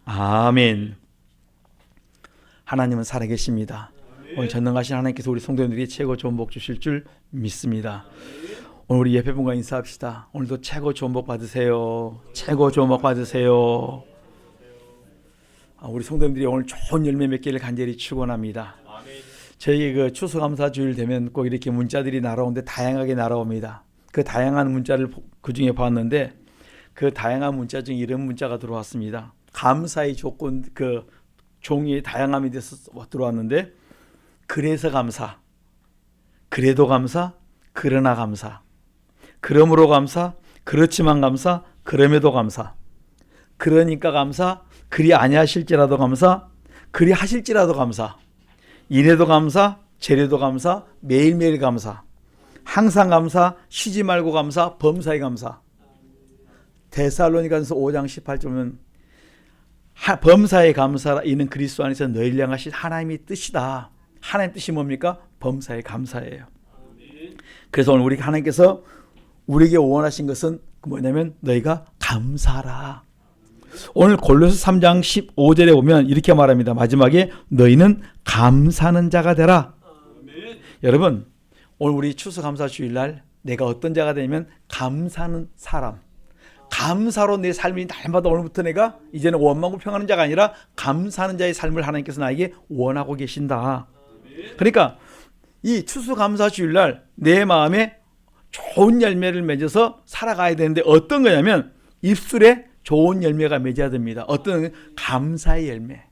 아멘. 하나님은 살아계십니다. 오늘 전능하신 하나님께서 우리 성도님들이 최고 좋은 복 주실 줄 믿습니다. 오늘 우리 예배분과 인사합시다. 오늘도 최고 좋은 복 받으세요. 최고 좋은 복 받으세요. 우리 성도님들이 오늘 좋은 열매 맺기를 간절히 축원합니다. 저희 그 추수감사주일 되면 꼭 이렇게 문자들이 날아오는데 다양하게 날아옵니다. 그 다양한 문자를 그 중에 봤는데 그 다양한 문자 중에 이런 문자가 들어왔습니다. 감사의 조건 그 종이의 다양함이 돼서 들어왔는데 그래서 감사, 그래도 감사, 그러나 감사, 그러므로 감사, 그렇지만 감사, 그럼에도 감사, 그러니까 감사, 그리 아니하실지라도 감사, 그리 하실지라도 감사, 이래도 감사, 저래도 감사, 매일매일 감사, 항상 감사, 쉬지 말고 감사, 범사에 감사. 데살로니가서 5장 18절은 범사에 감사라 이는 그리스도 안에서 너희를 향하신 하나님의 뜻이다. 하나님의 뜻이 뭡니까? 범사에 감사예요. 그래서 오늘 우리 하나님께서 우리에게 원하신 것은 뭐냐면 너희가 감사하라. 오늘 골로새 3장 15절에 보면 이렇게 말합니다. 마지막에 너희는 감사하는 자가 되라. 여러분 오늘 우리 추수감사주일날 내가 어떤 자가 되냐면 감사하는 사람, 감사로 내 삶이 날마다 오늘부터 내가 이제는 원망불평하는 자가 아니라 감사하는 자의 삶을 하나님께서 나에게 원하고 계신다. 그러니까 이 추수감사주일날 내 마음에 좋은 열매를 맺어서 살아가야 되는데 어떤 거냐면 입술에 좋은 열매가 맺어야 됩니다. 어떤 감사의 열매,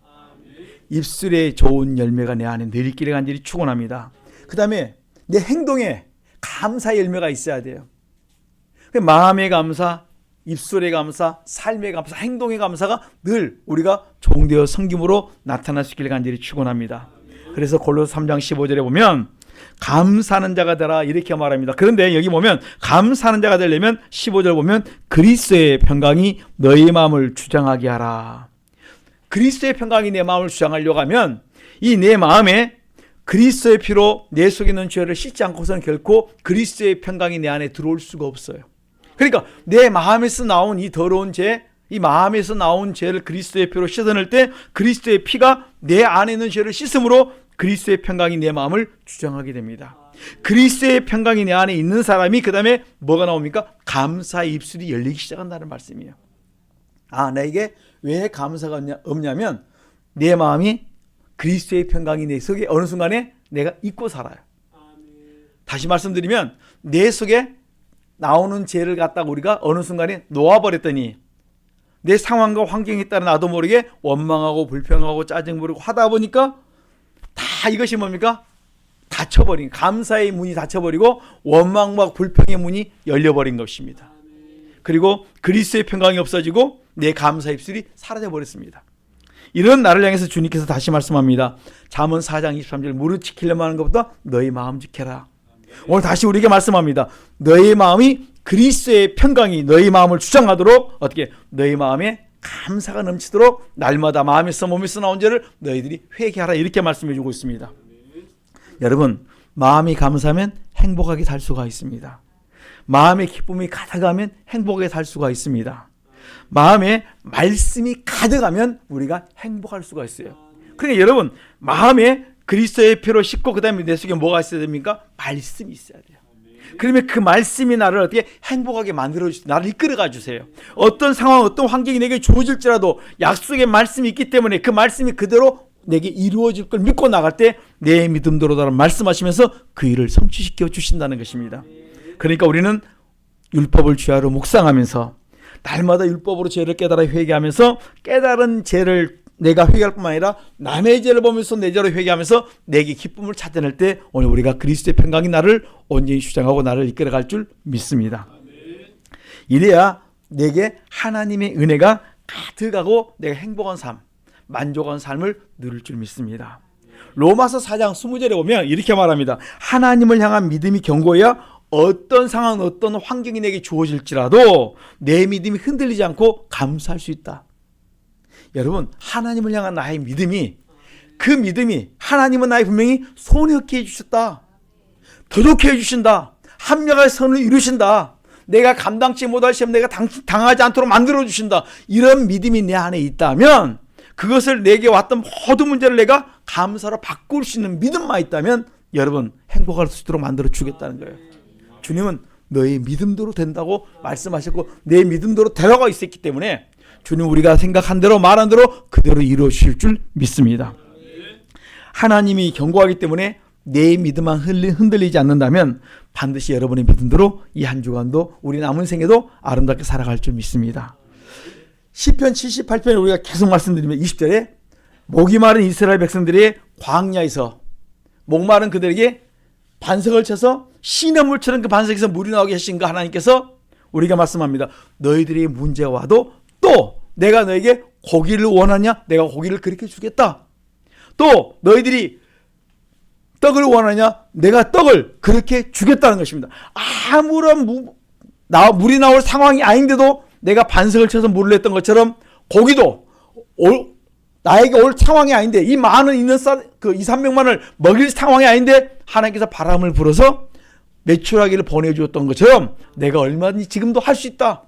입술에 좋은 열매가 내 안에 늘 있기를 간절히 축원합니다. 그 다음에 내 행동에 감사의 열매가 있어야 돼요. 마음의 감사, 입술의 감사, 삶의 감사, 행동의 감사가 늘 우리가 종되어 섬김으로 나타날 수 있기를 간절히 축원합니다. 그래서 골로새 3장 15절에 보면 감사하는 자가 되라 이렇게 말합니다. 그런데 여기 보면 감사하는 자가 되려면 15절 보면 그리스도의 평강이 너희 마음을 주장하게 하라. 그리스도의 평강이 내 마음을 주장하려고 하면 이 내 마음에 그리스도의 피로 내 속에 있는 죄를 씻지 않고서는 결코 그리스도의 평강이 내 안에 들어올 수가 없어요. 그러니까 내 마음에서 나온 이 더러운 죄, 이 마음에서 나온 죄를 그리스도의 피로 씻어낼 때 그리스도의 피가 내 안에 있는 죄를 씻음으로 그리스도의 평강이 내 마음을 주장하게 됩니다. 그리스도의 평강이 내 안에 있는 사람이 그 다음에 뭐가 나옵니까? 감사의 입술이 열리기 시작한다는 말씀이에요. 나에게 왜 감사가 없냐면 내 마음이 그리스도의 평강이 내 속에 어느 순간에 내가 잊고 살아요. 다시 말씀드리면 내 속에 나오는 죄를 갖다가 우리가 어느 순간에 놓아버렸더니 내 상황과 환경에 따라 나도 모르게 원망하고 불평하고 짜증 부리고 하다 보니까 다 이것이 뭡니까? 닫혀버린, 감사의 문이 닫혀버리고 원망과 불평의 문이 열려버린 것입니다. 그리고 그리스도의 평강이 없어지고 내 감사 입술이 사라져버렸습니다. 이런 나를 향해서 주님께서 다시 말씀합니다. 잠언 4장 23절 무릇 지키려면 하는 것보다 너희 마음 지켜라. 오늘 다시 우리에게 말씀합니다. 너희 마음이 그리스도의 평강이 너희 마음을 주장하도록 어떻게 너희 마음에 감사가 넘치도록 날마다 마음에서 몸에서 나온 죄를 너희들이 회개하라 이렇게 말씀해 주고 있습니다. 여러분 마음이 감사하면 행복하게 살 수가 있습니다. 마음의 기쁨이 가득하면 행복하게 살 수가 있습니다. 마음에 말씀이 가득하면 우리가 행복할 수가 있어요. 그러니까 여러분 마음에 그리스도의 피로 씻고 그 다음에 내 속에 뭐가 있어야 됩니까? 말씀이 있어야 돼요. 그러면 그 말씀이 나를 어떻게 행복하게 만들어주세요. 나를 이끌어가 주세요. 어떤 상황 어떤 환경이 내게 주어질지라도 약속의 말씀이 있기 때문에 그 말씀이 그대로 내게 이루어질 걸 믿고 나갈 때 내 믿음대로 말씀하시면서 그 일을 성취시켜 주신다는 것입니다. 그러니까 우리는 율법을 주야로 묵상하면서 날마다 율법으로 죄를 깨달아 회개하면서 깨달은 죄를 내가 회개할 뿐만 아니라 남의 죄를 보면서 내 죄로 회개하면서 내게 기쁨을 찾아낼 때 오늘 우리가 그리스도의 평강이 나를 온전히 주장하고 나를 이끌어갈 줄 믿습니다. 이래야 내게 하나님의 은혜가 가득하고 내가 행복한 삶, 만족한 삶을 누릴 줄 믿습니다. 로마서 4장 20절에 보면 이렇게 말합니다. 하나님을 향한 믿음이 견고해야 어떤 상황 어떤 환경이 내게 주어질지라도 내 믿음이 흔들리지 않고 감사할 수 있다. 여러분 하나님을 향한 나의 믿음이 그 믿음이 하나님은 나의 분명히 손해없게 해주셨다. 더 좋게 해주신다. 합력할 선을 이루신다. 내가 감당치 못할 시험 내가 당하지 않도록 만들어주신다. 이런 믿음이 내 안에 있다면, 그것을 내게 왔던 모든 문제를 내가 감사로 바꿀 수 있는 믿음만 있다면 여러분 행복할 수 있도록 만들어 주겠다는 거예요. 주님은 너의 믿음대로 된다고 말씀하셨고 내 믿음대로 되라고 있었기 때문에 주님 우리가 생각한 대로 말한 대로 그대로 이루어 주실 줄 믿습니다. 하나님이 경고하기 때문에 내 믿음만 흔들리지 않는다면 반드시 여러분의 믿음대로 이 한 주간도 우리 남은 생에도 아름답게 살아갈 줄 믿습니다. 시편 78편에 우리가 계속 말씀드리면 20절에 목이 마른 이스라엘 백성들이 광야에서 목마른 그들에게 반석을 쳐서 시냇물처럼 그 반석에서 물이 나오게 하신 그 하나님께서 우리가 말씀합니다. 너희들이 문제가 와도 또 내가 너에게 고기를 원하냐? 내가 고기를 그렇게 주겠다. 또 너희들이 떡을 원하냐? 내가 떡을 그렇게 주겠다는 것입니다. 아무런 물이 나올 상황이 아닌데도 내가 반석을 쳐서 물을 냈던 것처럼 고기도 나에게 올 상황이 아닌데 이 많은 있는 그 2, 300만을 먹일 상황이 아닌데 하나님께서 바람을 불어서 메추라기를 보내주었던 것처럼 내가 얼마든지 지금도 할 수 있다.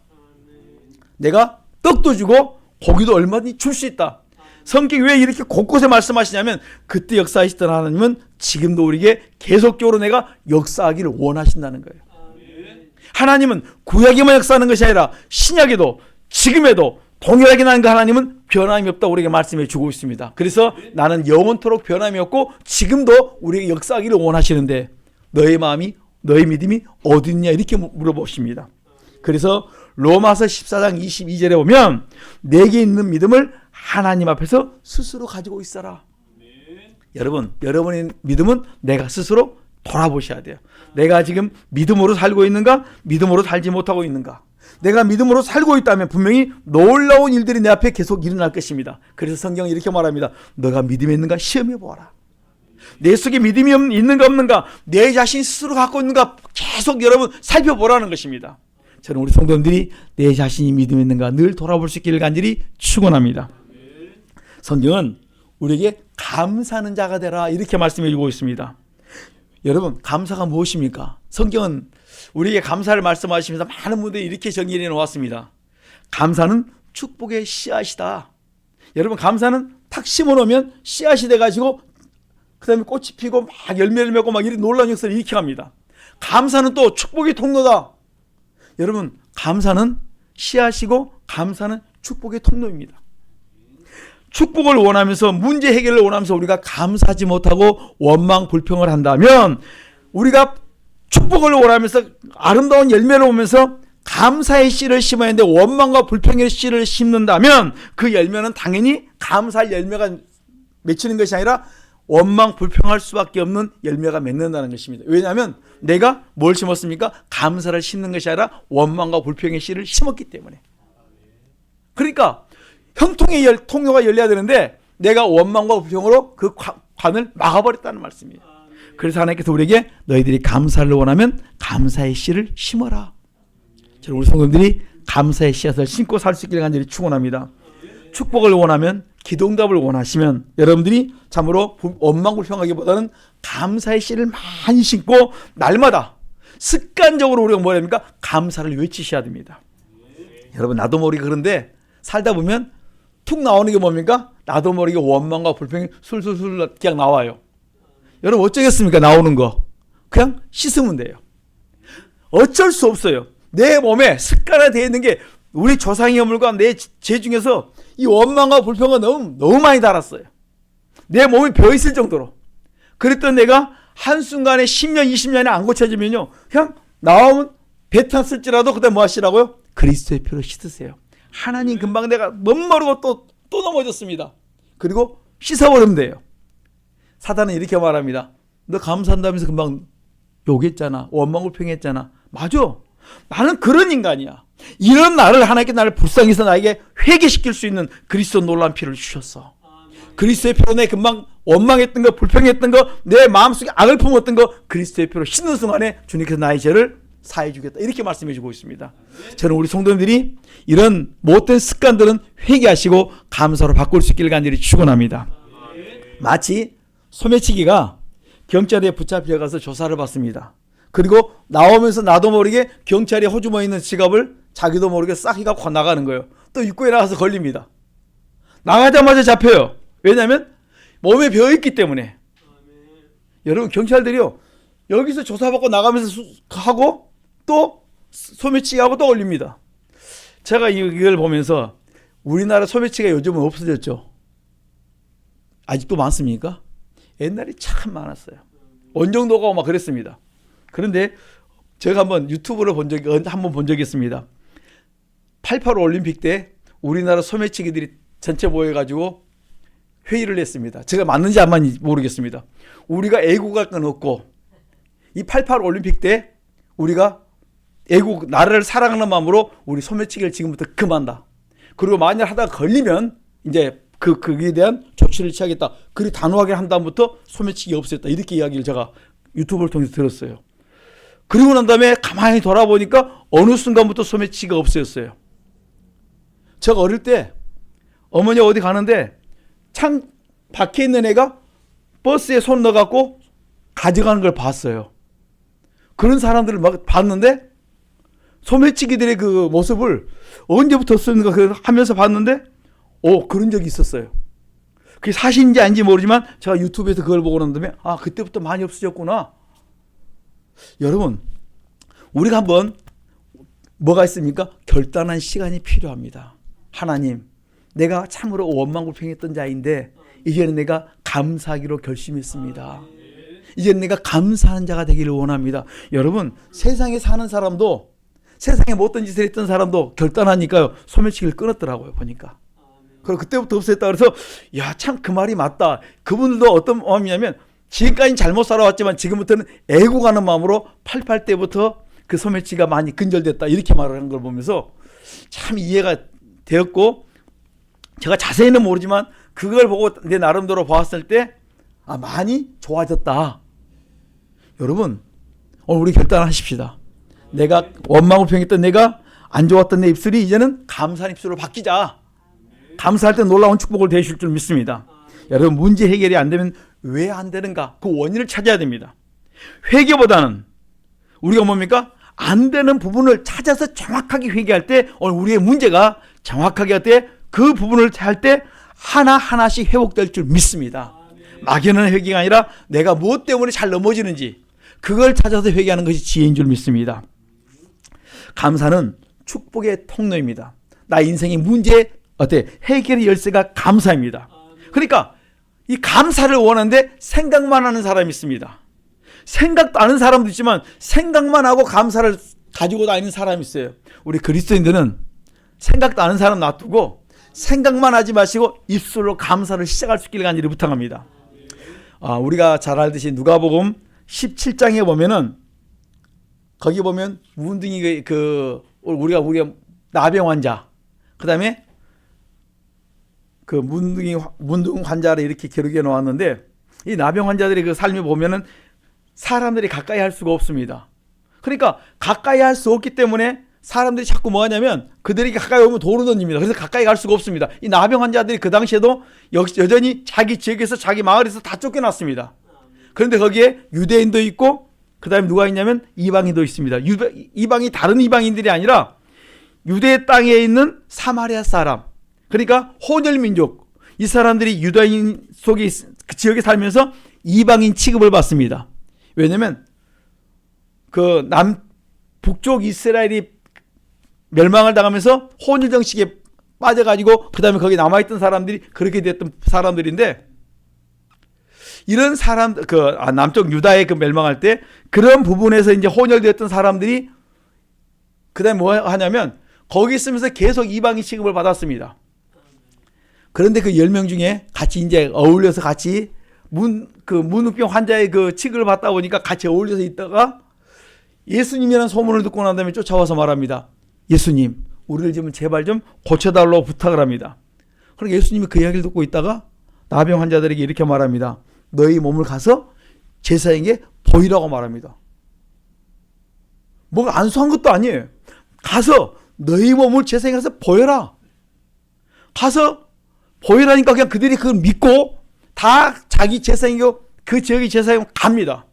내가 떡도 주고 고기도 얼마든지 줄 수 있다. 성경이 왜 이렇게 곳곳에 말씀하시냐면 그때 역사하시던 하나님은 지금도 우리에게 계속적으로 내가 역사하기를 원하신다는 거예요. 하나님은 구약에만 역사하는 것이 아니라 신약에도 지금에도 동일하게 난 그 하나님은 변함이 없다고 우리에게 말씀해 주고 있습니다. 그래서 나는 영원토록 변함이 없고 지금도 우리에게 역사하기를 원하시는데 너의 마음이 너의 믿음이 어디 있냐 이렇게 물어보십니다. 그래서 로마서 14장 22절에 보면 내게 있는 믿음을 하나님 앞에서 스스로 가지고 있어라. 여러분, 여러분의 믿음은 내가 스스로 돌아보셔야 돼요. 내가 지금 믿음으로 살고 있는가? 믿음으로 살지 못하고 있는가? 내가 믿음으로 살고 있다면 분명히 놀라운 일들이 내 앞에 계속 일어날 것입니다. 그래서 성경은 이렇게 말합니다. 너가 믿음이 있는가 시험해 보아라. 내 속에 믿음이 있는가 없는가, 내 자신 스스로 갖고 있는가 계속 여러분 살펴보라는 것입니다. 저는 우리 성도님들이 내 자신이 믿음이 있는가 늘 돌아볼 수 있기를 간절히 축원합니다. 성경은 우리에게 감사하는 자가 되라 이렇게 말씀해 주고 있습니다. 여러분, 감사가 무엇입니까? 성경은 우리에게 감사를 말씀하시면서 많은 분들이 이렇게 정의해 놓았습니다. 감사는 축복의 씨앗이다. 여러분, 감사는 탁 심어놓으면 씨앗이 돼가지고 그 다음에 꽃이 피고 막 열매를 맺고 막 이런 놀라운 역사를 일으켜갑니다. 감사는 또 축복의 통로다. 여러분, 감사는 씨앗이고 감사는 축복의 통로입니다. 축복을 원하면서 문제 해결을 원하면서 우리가 감사하지 못하고 원망 불평을 한다면 우리가 축복을 원하면서 아름다운 열매를 보면서 감사의 씨를 심어야 하는데 원망과 불평의 씨를 심는다면 그 열매는 당연히 감사할 열매가 맺히는 것이 아니라 원망 불평할 수밖에 없는 열매가 맺는다는 것입니다. 왜냐하면 내가 뭘 심었습니까? 감사를 심는 것이 아니라 원망과 불평의 씨를 심었기 때문에. 그러니까 형통의 통로가 열려야 되는데 내가 원망과 불평으로 그 관을 막아버렸다는 말씀이에요. 그래서 하나님께서 우리에게 너희들이 감사를 원하면 감사의 씨를 심어라. 저는 우리 성도님들이 감사의 씨앗을 심고 살 수 있기를 간절히 축원합니다. 축복을 원하면, 기도응답을 원하시면 여러분들이 참으로 원망 불평하기보다는 감사의 씨를 많이 심고 날마다 습관적으로 우리가 뭐라 합니까? 감사를 외치셔야 됩니다. 여러분, 나도 모르게 그런데 살다 보면 툭 나오는 게 뭡니까? 나도 모르게 원망과 불평이 술술술 그냥 나와요. 여러분, 어쩌겠습니까? 나오는 거 그냥 씻으면 돼요. 어쩔 수 없어요. 내 몸에 습관화되어 있는 게 우리 조상의 허물과 내 죄 중에서 이 원망과 불평은 너무 많이 달았어요. 내 몸이 배어있을 정도로. 그랬던 내가 한순간에 10년 20년에 안 고쳐지면요 그냥 나오면 배 탔을지라도 그때 뭐 하시라고요? 그리스도의 피로 씻으세요. 하나님 금방 내가 멋모르고 또 넘어졌습니다. 그리고 씻어버리면 돼요. 사단은 이렇게 말합니다. 너 감사한다면서 금방 욕했잖아. 원망불평했잖아. 맞아. 나는 그런 인간이야. 이런 나를 하나님께 나를 불쌍해서 나에게 회개시킬 수 있는 그리스도 놀라운 피를 주셨어. 그리스도의 피로 내 금방 원망했던 거, 불평했던 거, 내 마음속에 악을 품었던 거 그리스도의 피로 씻는 순간에 주님께서 나의 죄를 사해 주겠다. 이렇게 말씀해 주고 있습니다. 저는 우리 성도님들이 이런 못된 습관들은 회개하시고 감사로 바꿀 수 있기를 간절히 축원합니다. 마치 소매치기가 경찰에 붙잡혀 가서 조사를 받습니다. 그리고 나오면서 나도 모르게 경찰이 허주머니에 있는 지갑을 자기도 모르게 싹 해갖고 나가는 거예요. 또 입구에 나가서 걸립니다. 나가자마자 잡혀요. 왜냐하면 몸에 배어있기 때문에. 여러분, 경찰들이요, 여기서 조사받고 나가면서 하고 또 소매치기 하고 또 걸립니다. 제가 이걸 보면서 우리나라 소매치기가 요즘은 없어졌죠. 아직도 많습니까? 옛날에 참 많았어요. 원정도가 오고 막 그랬습니다. 그런데 제가 한번 유튜브로 한번 본 적이 있습니다. 88 올림픽 때 우리나라 소매치기들이 전체 모여가지고 회의를 했습니다. 제가 맞는지 안 맞는지 모르겠습니다. 우리가 애국할 건 없고, 이 88 올림픽 때 우리가 애국, 나라를 사랑하는 마음으로 우리 소매치기를 지금부터 그만다. 그리고 만약 하다가 걸리면 이제 거기에 대한 조치를 취하겠다. 그리 단호하게 한 다음부터 소매치기 없었다. 이렇게 이야기를 제가 유튜브를 통해서 들었어요. 그리고 난 다음에 가만히 돌아보니까 어느 순간부터 소매치기가 없어졌어요. 제가 어릴 때 어머니 어디 가는데 창 밖에 있는 애가 버스에 손 넣어갖고 가져가는 걸 봤어요. 그런 사람들을 막 봤는데 소매치기들의 그 모습을 언제부터 쓰는가 하면서 봤는데 그런 적이 있었어요. 그게 사실인지 아닌지 모르지만 제가 유튜브에서 그걸 보고 난 다음에 그때부터 많이 없어졌구나. 여러분, 우리가 한번 뭐가 있습니까? 결단한 시간이 필요합니다. 하나님, 내가 참으로 원망불평했던 자인데 이제는 내가 감사하기로 결심했습니다. 이제는 내가 감사하는 자가 되기를 원합니다. 여러분, 세상에 사는 사람도, 세상에 못된 짓을 했던 사람도 결단하니까요, 소매치기를 끊었더라고요, 보니까. 그리고 그때부터 없앴다 그래서 참 그 말이 맞다. 그분들도 어떤 마음이냐면 지금까지는 잘못 살아왔지만 지금부터는 애국하는 마음으로 88 때부터 그 소매치기가 많이 근절됐다, 이렇게 말하는 걸 보면서 참 이해가 되었고, 제가 자세히는 모르지만 그걸 보고 내 나름대로 봤을 때 많이 좋아졌다. 여러분, 오늘 우리 결단하십시다. 내가 원망불평했던 내가 안 좋았던 내 입술이 이제는 감사한 입술로 바뀌자. 감사할 때 놀라운 축복을 되실 줄 믿습니다. 여러분, 문제 해결이 안 되면 왜 안 되는가? 그 원인을 찾아야 됩니다. 회개보다는 우리가 뭡니까? 안 되는 부분을 찾아서 정확하게 회개할 때 오늘 우리의 문제가 정확하게 할 때 그 부분을 할 때 하나하나씩 회복될 줄 믿습니다. 막연한 회개가 아니라 내가 무엇 때문에 잘 넘어지는지 그걸 찾아서 회개하는 것이 지혜인 줄 믿습니다. 감사는 축복의 통로입니다. 나 인생의 문제 해결의 열쇠가 감사입니다. 그러니까 이 감사를 원하는데 생각만 하는 사람이 있습니다. 생각도 안 하는 사람도 있지만 생각만 하고 감사를 가지고 다니는 사람이 있어요. 우리 그리스도인들은 생각도 안 하는 사람 놔두고 생각만 하지 마시고 입술로 감사를 시작할 수 있기를 간절히 부탁합니다. 우리가 잘 알듯이 누가복음 17장에 보면은 거기 보면 문둥이 우리가 나병 환자, 그다음에 그 문둥 환자를 이렇게 기록해 놓았는데, 이 나병 환자들의 그 삶을 보면은 사람들이 가까이 할 수가 없습니다. 그러니까 가까이 할 수 없기 때문에 사람들이 자꾸 뭐 하냐면 그들에게 가까이 오면 돌을 던집니다. 그래서 가까이 갈 수가 없습니다. 이 나병 환자들이 그 당시에도 여전히 자기 지역에서 자기 마을에서 다 쫓겨났습니다. 그런데 거기에 유대인도 있고 그 다음에 누가 있냐면 이방인도 있습니다. 이방이 다른 이방인들이 아니라 유대 땅에 있는 사마리아 사람, 그러니까 혼혈민족, 이 사람들이 유다인 속에 그 지역에 살면서 이방인 취급을 받습니다. 왜냐하면 그 북쪽 이스라엘이 멸망을 당하면서 혼혈 정식에 빠져가지고 그 다음에 거기 남아있던 사람들이 그렇게 됐던 사람들인데, 이런 사람 남쪽 유다에 멸망할 때 그런 부분에서 이제 혼혈되었던 사람들이 그 다음에 뭐 하냐면 거기 있으면서 계속 이방인 취급을 받았습니다. 그런데 그 10명 중에 같이 이제 어울려서 같이 문우병 환자의 그 취급을 받다 보니까 같이 어울려서 있다가 예수님이라는 소문을 듣고 난 다음에 쫓아와서 말합니다. 예수님, 우리를 좀 제발 좀 고쳐달라고 부탁을 합니다. 그러니까 예수님이 그 이야기를 듣고 있다가 나병 환자들에게 이렇게 말합니다. 너희 몸을 가서 제사장에게 보이라고 말합니다. 뭐가 안수한 것도 아니에요. 가서 너희 몸을 제사장에게 가서 보여라. 가서 보여라니까 그냥 그들이 그걸 믿고 다 자기 제사장이고 그 지역의 제사장이 갑니다.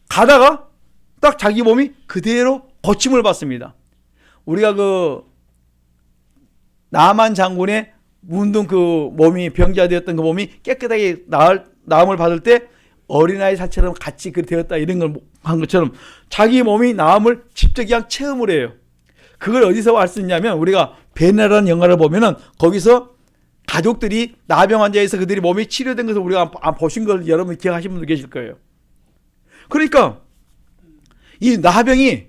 가다가 딱 자기 몸이 그대로 고침을 받습니다. 우리가 그 나만 장군의 문둥 그 몸이 병자되었던 그 몸이 깨끗하게 나음을 받을 때 어린아이 사처럼 같이 그 되었다 이런 걸 한 것처럼 자기 몸이 나음을 직접 그냥 체험을 해요. 그걸 어디서 알 수 있냐면 우리가 베네라는 영화를 보면은 거기서 가족들이 나병 환자에서 그들이 몸이 치료된 것을 우리가 보신 걸 여러분 기억하시는 분도 계실 거예요. 그러니까 이 나병이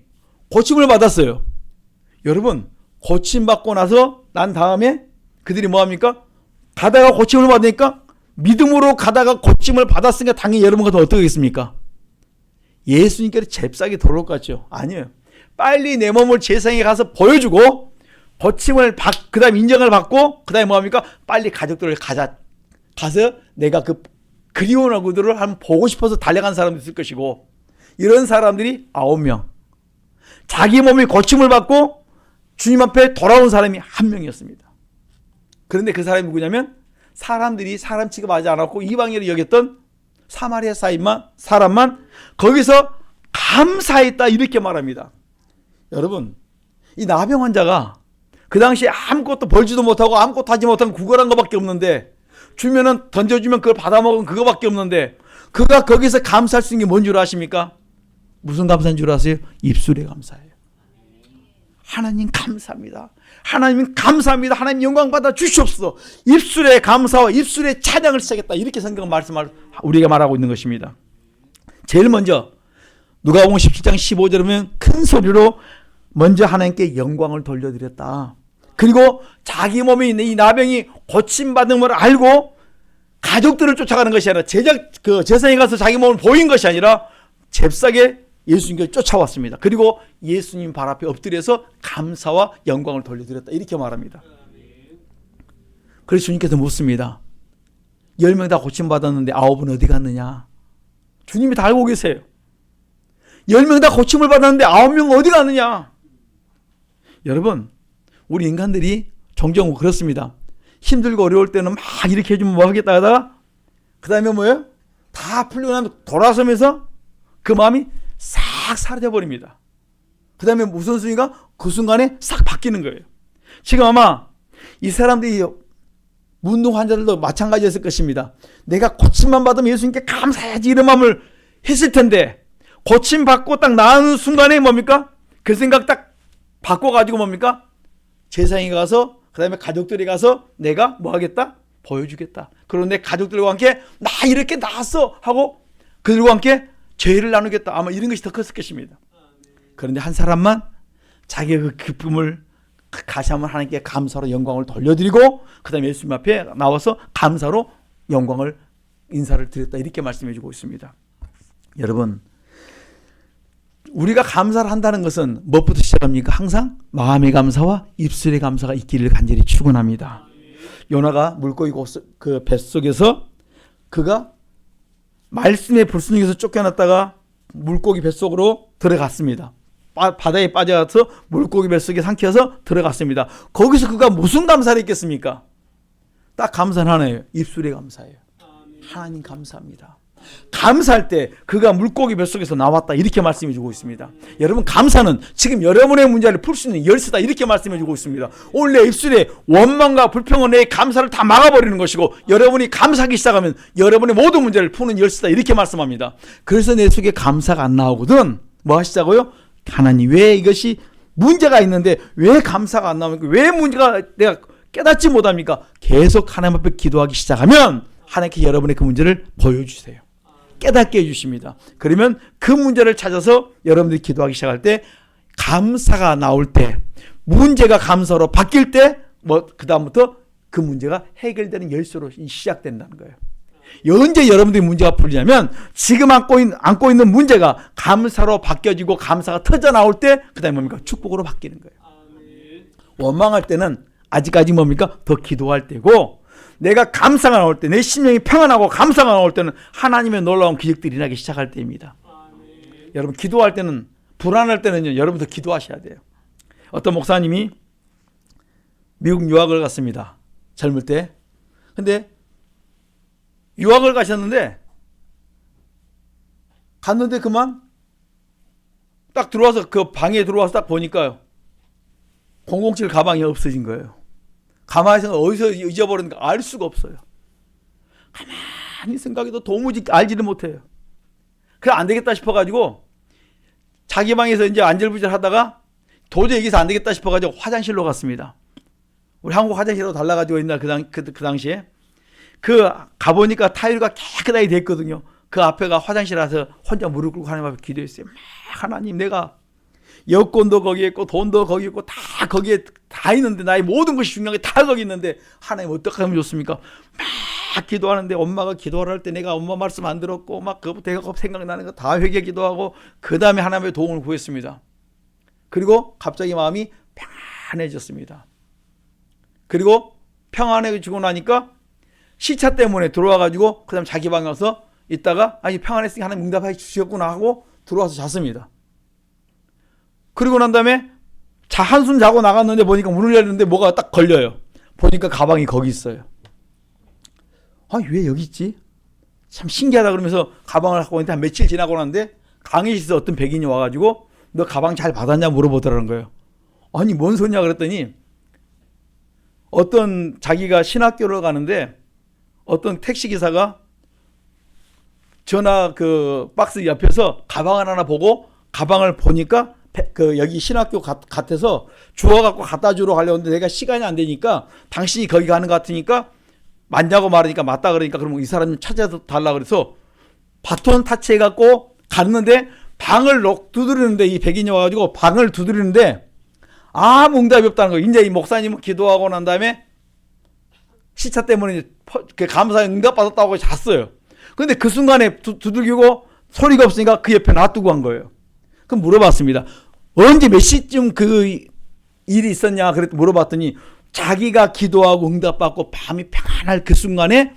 고침을 받았어요. 여러분 고침받고 나서 난 다음에 그들이 뭐합니까? 가다가 고침을 받으니까 믿음으로 가다가 고침을 받았으니까 당연히 여러분 같으면 어떻게 하겠습니까? 예수님께로 잽싸게 돌아올 것 같죠? 아니에요. 빨리 내 몸을 제사장에 가서 보여주고 고침을 그 다음 인정을 받고 그 다음에 뭐합니까? 빨리 가족들을 가서 내가 그 그리운 얼굴들을 한번 보고 싶어서 달려간 사람도 있을 것이고 이런 사람들이 9명 자기 몸이 고침을 받고 주님 앞에 돌아온 사람이 1명이었습니다. 그런데 그 사람이 누구냐면 사람들이 사람 취급하지 않았고 이방인으로 여겼던 사마리아 사람만 거기서 감사했다 이렇게 말합니다. 여러분 이 나병 환자가 그 당시에 아무것도 벌지도 못하고 아무것도 하지 못한 구걸한 것밖에 없는데 주면은 던져주면 그걸 받아먹은 그거밖에 없는데 그가 거기서 감사할 수 있는 게 뭔 줄 아십니까? 무슨 감사인 줄 아세요? 입술의 감사예요. 하나님 감사합니다. 하나님 감사합니다. 하나님 영광 받아 주시옵소서. 입술의 감사와 입술의 찬양을 시작했다. 이렇게 성경 말씀을 우리가 말하고 있는 것입니다. 제일 먼저 누가복음 17장 15절에 보면 큰 소리로 먼저 하나님께 영광을 돌려드렸다. 그리고 자기 몸에 있는 이 나병이 고침받은 걸 알고 가족들을 쫓아가는 것이 아니라 제사장에 가서 자기 몸을 보인 것이 아니라 잽싸게 예수님께 쫓아왔습니다. 그리고 예수님 발 앞에 엎드려서 감사와 영광을 돌려드렸다. 이렇게 말합니다. 그래서 주님께서 묻습니다. 10명 다 고침받았는데 9은 어디 갔느냐? 주님이 다 알고 계세요. 10명 다 고침을 받았는데 9명 어디 갔느냐? 여러분 우리 인간들이 종종 그렇습니다. 힘들고 어려울 때는 막 이렇게 해주면 뭐 하겠다 하다가 그 다음에 뭐예요? 다 풀리고 나면 돌아서면서 그 마음이 싹 사라져버립니다. 그 다음에 무슨 순위가 그 순간에 싹 바뀌는 거예요. 지금 아마 이 사람들이 문둥 환자들도 마찬가지였을 것입니다. 내가 고침만 받으면 예수님께 감사해야지 이런 마음을 했을 텐데 고침 받고 딱 나은 순간에 뭡니까? 그 생각 딱 바꿔가지고 뭡니까? 제사장에 가서 그 다음에 가족들이 가서 내가 뭐 하겠다? 보여주겠다. 그런데 가족들과 함께 나 이렇게 나았어 하고 그들과 함께 죄를 나누겠다. 아마 이런 것이 더 컸을 것입니다. 그런데 한 사람만 자기의 그 기쁨을 다시 한번 하나님께 감사로 영광을 돌려드리고 그 다음에 예수님 앞에 나와서 감사로 영광을 인사를 드렸다. 이렇게 말씀해 주고 있습니다. 여러분 우리가 감사를 한다는 것은 무엇부터 시작합니까? 항상 마음의 감사와 입술의 감사가 있기를 간절히 축원합니다. 요나가 물고기 그 뱃속에서 그가 말씀의 불순종에서 쫓겨났다가 물고기 뱃속으로 들어갔습니다. 바다에 빠져서 물고기 뱃속에 삼켜서 들어갔습니다. 거기서 그가 무슨 감사를 했겠습니까? 딱 감사는 하나예요. 입술의 감사예요. 하나님 감사합니다. 감사할 때 그가 물고기 뱃속에서 나왔다 이렇게 말씀해 주고 있습니다. 여러분 감사는 지금 여러분의 문제를 풀 수 있는 열쇠다 이렇게 말씀해 주고 있습니다. 오늘 내 입술에 원망과 불평은 내 감사를 다 막아버리는 것이고 여러분이 감사하기 시작하면 여러분의 모든 문제를 푸는 열쇠다 이렇게 말씀합니다. 그래서 내 속에 감사가 안 나오거든 뭐 하시자고요? 하나님 왜 이것이 문제가 있는데 왜 감사가 안 나옵니까? 왜 문제가 내가 깨닫지 못합니까? 계속 하나님 앞에 기도하기 시작하면 하나님께 여러분의 그 문제를 보여주세요. 깨닫게 해주십니다. 그러면 그 문제를 찾아서 여러분들이 기도하기 시작할 때 감사가 나올 때 문제가 감사로 바뀔 때 뭐 그 다음부터 그 문제가 해결되는 열쇠로 시작된다는 거예요. 언제 여러분들이 문제가 풀리냐면 지금 안고 있는 문제가 감사로 바뀌어지고 감사가 터져 나올 때 그 다음에 뭡니까? 축복으로 바뀌는 거예요. 원망할 때는 아직까지 뭡니까? 더 기도할 때고 내가 감사가 나올 때 내 심령이 평안하고 감사가 나올 때는 하나님의 놀라운 기적들이 일어나기 시작할 때입니다. 여러분 기도할 때는 불안할 때는요 여러분 더 기도하셔야 돼요. 어떤 목사님이 미국 유학을 갔습니다. 젊을 때. 근데 유학을 갔는데 그만 딱 들어와서 그 방에 들어와서 딱 보니까요. 007 가방이 없어진 거예요. 가만히 어디서 잊어버렸는가 알 수가 없어요. 가만히 생각해도 도무지 알지를 못해요. 그래 안 되겠다 싶어가지고 자기 방에서 이제 안절부절 하다가 도저히 여기서 안 되겠다 싶어가지고 화장실로 갔습니다. 우리 한국 화장실로 달라가지고 옛날 그 당시에 가보니까 타일가 깨끗하게 됐거든요. 그 앞에가 화장실 와서 혼자 무릎 꿇고 하나님 앞에 기도했어요. 하나님, 내가 여권도 거기에 있고 돈도 거기 있고 다 거기에 다 있는데, 나의 모든 것이 중요한 게 다 거기 있는데 하나님 어떻게 하면 좋습니까? 막 기도하는데 엄마가 기도를 할 때 내가 엄마 말씀 안 들었고 막 그것부터 생각나는 거 다 회개 기도하고 그 다음에 하나님의 도움을 구했습니다. 그리고 갑자기 마음이 평안해졌습니다. 그리고 평안해지고 나니까 시차 때문에 들어와가지고 그 다음 자기 방에 와서 있다가 아니 평안했으니 하나님 응답해 주셨구나 하고 들어와서 잤습니다. 그리고 난 다음에 한숨 자고 나갔는데 보니까 문을 열는데 뭐가 딱 걸려요. 보니까 가방이 거기 있어요. 아, 왜 여기 있지? 참 신기하다 그러면서 가방을 갖고 있는데 한 며칠 지나고 나는데 강의실에서 어떤 백인이 와가지고 너 가방 잘 받았냐 물어보더라는 거예요. 아니 뭔 소리냐 그랬더니 어떤 자기가 신학교를 가는데 어떤 택시기사가 전화 그 박스 옆에서 가방을 하나 보고 가방을 보니까 여기 신학교 같아서 주워갖고 갖다 주러 가려는데 내가 시간이 안 되니까 당신이 거기 가는 것 같으니까 맞냐고 말하니까 맞다 그러니까 그러면 이 사람이 찾아서 달라 그래서 바톤 타치해갖고 갔는데 방을 두드리는데 이 백인이 와가지고 방을 두드리는데 아무 응답이 없다는 거예요. 이제 이 목사님은 기도하고 난 다음에 시차 때문에 감사의 응답 받았다고 잤어요. 근데 그 순간에 두들기고 소리가 없으니까 그 옆에 놔두고 간 거예요. 그럼 물어봤습니다. 언제 몇 시쯤 그 일이 있었냐 그랬더니 물어봤더니 자기가 기도하고 응답받고 밤이 평안할 그 순간에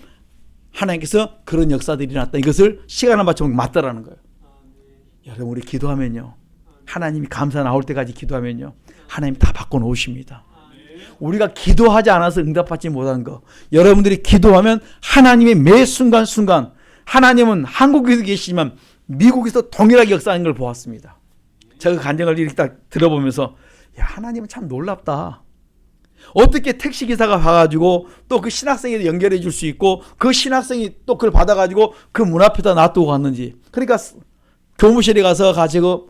하나님께서 그런 역사들이 일어났다. 이것을 시간을 맞춰보면 맞다라는 거예요. 여러분 우리 기도하면요. 하나님이 감사 나올 때까지 기도하면요. 하나님 다 바꿔놓으십니다. 우리가 기도하지 않아서 응답받지 못하는 거. 여러분들이 기도하면 하나님의 매 순간순간 하나님은 한국에서 계시지만 미국에서 동일하게 역사하는 걸 보았습니다. 제가 그 간증을 이렇게 딱 들어보면서 야, 하나님은 참 놀랍다. 어떻게 택시기사가 와가지고 또 그 신학생에 연결해 줄 수 있고 그 신학생이 또 그걸 받아가지고 그 문 앞에다 놔두고 갔는지. 그러니까 교무실에 가지고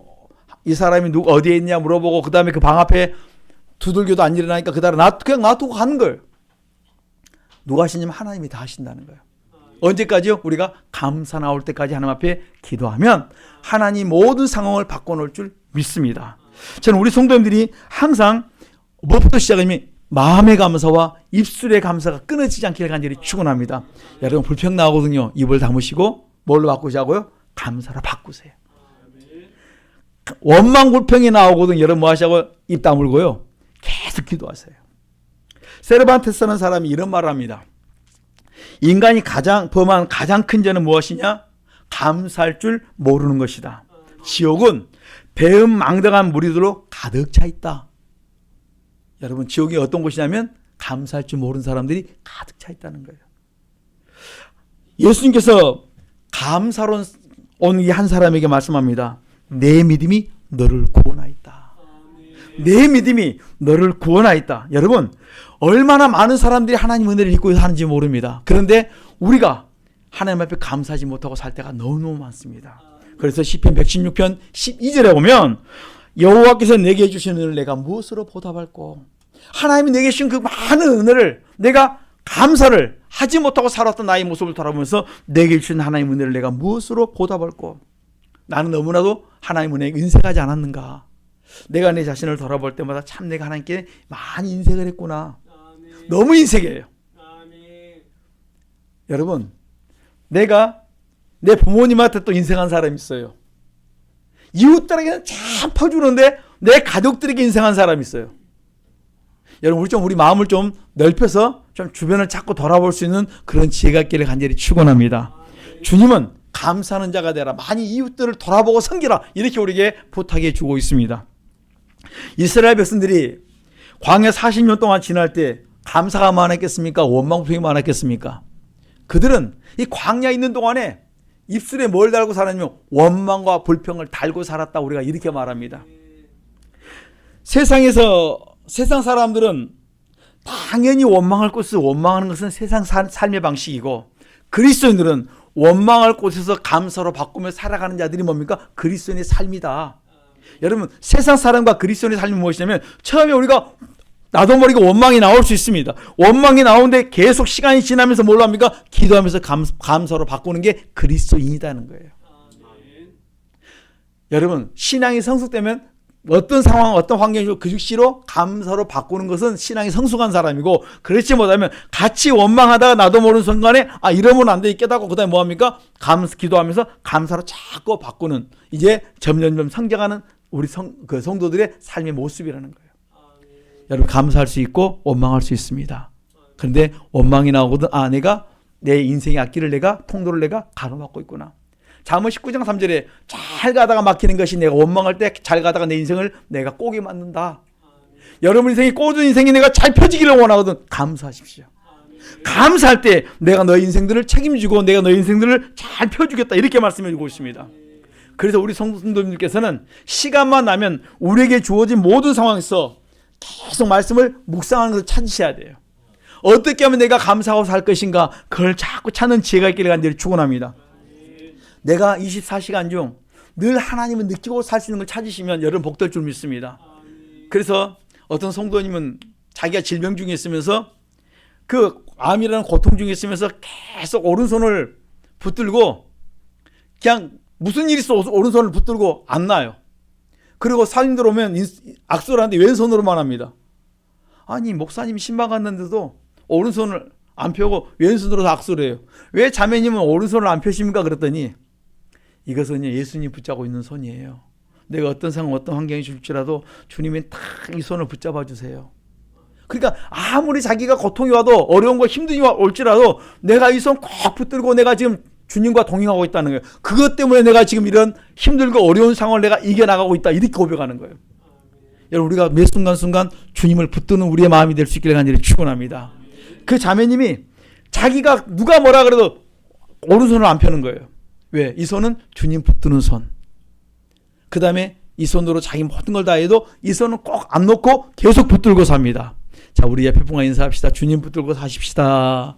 이 사람이 어디에 있냐 물어보고 그 다음에 그 방 앞에 두들겨도 안 일어나니까 그다음에 그냥 놔두고 가는 거예요. 누가 하시냐면 하나님이 다 하신다는 거예요. 언제까지요? 우리가 감사 나올 때까지 하나님 앞에 기도하면 하나님 모든 상황을 바꿔놓을 줄 믿습니다. 저는 우리 성도님들이 항상 뭐부터 시작하면 마음의 감사와 입술의 감사가 끊어지지 않기를 간절히 축원합니다. 여러분 불평 나오거든요. 입을 다무시고 뭘로 바꾸자고요? 감사로 바꾸세요. 원망 불평이 나오거든요. 여러분 뭐 하시자고요? 입 다물고요. 계속 기도하세요. 세르반테스라는 사람이 이런 말을 합니다. 인간이 범한 가장 큰 죄는 무엇이냐? 감사할 줄 모르는 것이다. 지옥은 배은망덕한 무리들로 가득 차 있다. 여러분 지옥이 어떤 곳이냐면 감사할 줄 모르는 사람들이 가득 차 있다는 거예요. 예수님께서 감사로 온 이 한 사람에게 말씀합니다. 내 믿음이 너를 구원하였다. 내 믿음이 너를 구원하였다. 여러분 얼마나 많은 사람들이 하나님 은혜를 입고 사는지 모릅니다. 그런데 우리가 하나님 앞에 감사하지 못하고 살 때가 너무너무 많습니다. 그래서 시편 116편 12절에 보면 여호와께서 내게 해주신 은혜를 내가 무엇으로 보답할꼬. 하나님이 내게 주신 그 많은 은혜를 내가 감사를 하지 못하고 살았던 나의 모습을 돌아보면서 내게 주신 하나님의 은혜를 내가 무엇으로 보답할꼬. 나는 너무나도 하나님 은혜에 인색하지 않았는가. 내가 내 자신을 돌아볼 때마다 참 내가 하나님께 많이 인색을 했구나. 너무 인색이에요. 여러분 내가 내 부모님한테 또 인색한 사람이 있어요. 이웃들에게는 참 퍼주는데 내 가족들에게 인색한 사람이 있어요. 여러분 우리 마음을 좀 넓혀서 좀 주변을 자꾸 돌아볼 수 있는 그런 지혜가 있기를 간절히 축원합니다. 주님은 감사하는 자가 되라. 많이 이웃들을 돌아보고 섬기라. 이렇게 우리에게 부탁해 주고 있습니다. 이스라엘 백성들이 광야 40년 동안 지날 때 감사가 많았겠습니까? 원망 불평이 많았겠습니까? 그들은 이 광야에 있는 동안에 입술에 뭘 달고 살았냐면 원망과 불평을 달고 살았다. 우리가 이렇게 말합니다. 세상 사람들은 당연히 원망할 곳에서 원망하는 것은 세상 삶의 방식이고, 그리스도인들은 원망할 곳에서 감사로 바꾸며 살아가는 자들이 뭡니까? 그리스도인의 삶이다. 여러분, 세상 사람과 그리스도인의 삶이 무엇이냐면, 처음에 우리가 나도 모르게 원망이 나올 수 있습니다. 원망이 나오는데 계속 시간이 지나면서 뭘 합니까? 기도하면서 감사로 바꾸는 게 그리스도인이라는 거예요. 여러분, 신앙이 성숙되면 어떤 상황, 어떤 환경이고 그 즉시로 감사로 바꾸는 것은 신앙이 성숙한 사람이고, 그렇지 못하면 같이 원망하다가 나도 모르는 순간에 이러면 안 돼, 깨닫고 그 다음에 뭐합니까? 기도하면서 감사로 자꾸 바꾸는, 이제 점점 성장하는 우리 성도들의 삶의 모습이라는 거예요. 여러분, 감사할 수 있고 원망할 수 있습니다. 그런데 원망이 나오거든, 내가 내 인생의 앞길을 통로를 가로막고 있구나. 잠언 19장 3절에 잘 가다가 막히는 것이 내가 원망할 때 잘 가다가 내 인생을 내가 꼬게 만든다. 여러분 인생이 꼬든 인생이 내가 잘 펴지기를 원하거든. 감사하십시오. 감사할 때 내가 너의 인생들을 책임지고 내가 너의 인생들을 잘 펴주겠다, 이렇게 말씀해 주고 있습니다. 그래서 우리 성도님들께서는 시간만 나면 우리에게 주어진 모든 상황에서 계속 말씀을 묵상하는 것을 찾으셔야 돼요. 어떻게 하면 내가 감사하고 살 것인가, 그걸 자꾸 찾는 지혜가 있기를 간절히 축원합니다. 내가 24시간 중 늘 하나님을 느끼고 살 수 있는 걸 찾으시면 여러분 복될 줄 믿습니다. 그래서 어떤 성도님은 자기가 질병 중에 있으면서 그 암이라는 고통 중에 있으면서 계속 오른손을 붙들고 그냥 무슨 일이 있어 오른손을 붙들고 안 나요. 그리고 사람들 오면 악수를 하는데 왼손으로만 합니다. 아니, 목사님이 신방 갔는데도 오른손을 안 펴고 왼손으로 악수를 해요. 왜 자매님은 오른손을 안 펴십니까? 그랬더니 이것은 예수님 붙잡고 있는 손이에요. 내가 어떤 상황, 어떤 환경이 줄지라도 주님이 딱 이 손을 붙잡아 주세요. 그러니까 아무리 자기가 고통이 와도, 어려운 거 힘든이 올지라도 내가 이 손 꼭 붙들고 내가 지금 주님과 동행하고 있다는 거예요. 그것 때문에 내가 지금 이런 힘들고 어려운 상황을 내가 이겨나가고 있다, 이렇게 고백하는 거예요. 여러분, 우리가 매 순간순간 주님을 붙드는 우리의 마음이 될 수 있기를 간절히 축원합니다. 그 자매님이 자기가 누가 뭐라 그래도 오른손을 안 펴는 거예요. 왜? 이 손은 주님 붙드는 손. 그 다음에 이 손으로 자기 모든 걸 다 해도 이 손은 꼭 안 놓고 계속 붙들고 삽니다. 자, 우리 옆에 분과 인사합시다. 주님 붙들고 사십시다.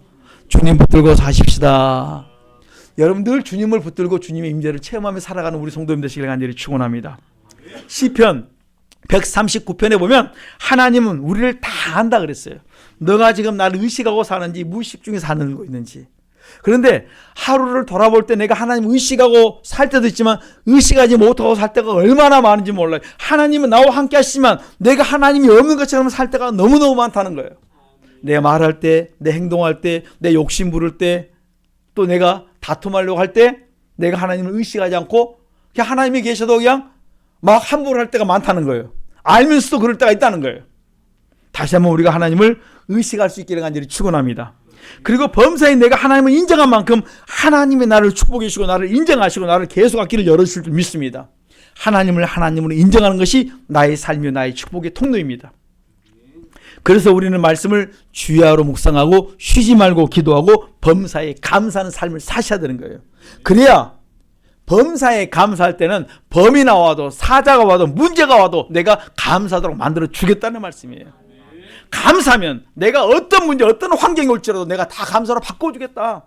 주님 붙들고 사십시다. 여러분, 늘 주님을 붙들고 주님의 임재를 체험하며 살아가는 우리 성도님 되시길 간절히 축원합니다. 시편 139편에 보면 하나님은 우리를 다 안다 그랬어요. 너가 지금 나를 의식하고 사는지 무의식 중에 사는 있는지. 그런데 하루를 돌아볼 때 내가 하나님 의식하고 살 때도 있지만 의식하지 못하고 살 때가 얼마나 많은지 몰라요. 하나님은 나와 함께 하시지만 내가 하나님이 없는 것처럼 살 때가 너무너무 많다는 거예요. 내 말할 때, 내 행동할 때, 내 욕심 부를 때, 또 내가 다툼하려고 할 때 내가 하나님을 의식하지 않고 그냥 하나님이 계셔도 그냥 막 함부로 할 때가 많다는 거예요. 알면서도 그럴 때가 있다는 거예요. 다시 한번 우리가 하나님을 의식할 수 있기를 간절히 축원합니다. 그리고 범사에 내가 하나님을 인정한 만큼 하나님이 나를 축복해 주시고 나를 인정하시고 나를 계속할 길을 열어주실 줄 믿습니다. 하나님을 하나님으로 인정하는 것이 나의 삶이요 나의 축복의 통로입니다. 그래서 우리는 말씀을 주야로 묵상하고 쉬지 말고 기도하고 범사에 감사하는 삶을 사셔야 되는 거예요. 그래야 범사에 감사할 때는 범이 나와도 사자가 와도 문제가 와도 내가 감사하도록 만들어 주겠다는 말씀이에요. 감사하면 내가 어떤 문제, 어떤 환경이 올지라도 내가 다 감사로 바꿔주겠다.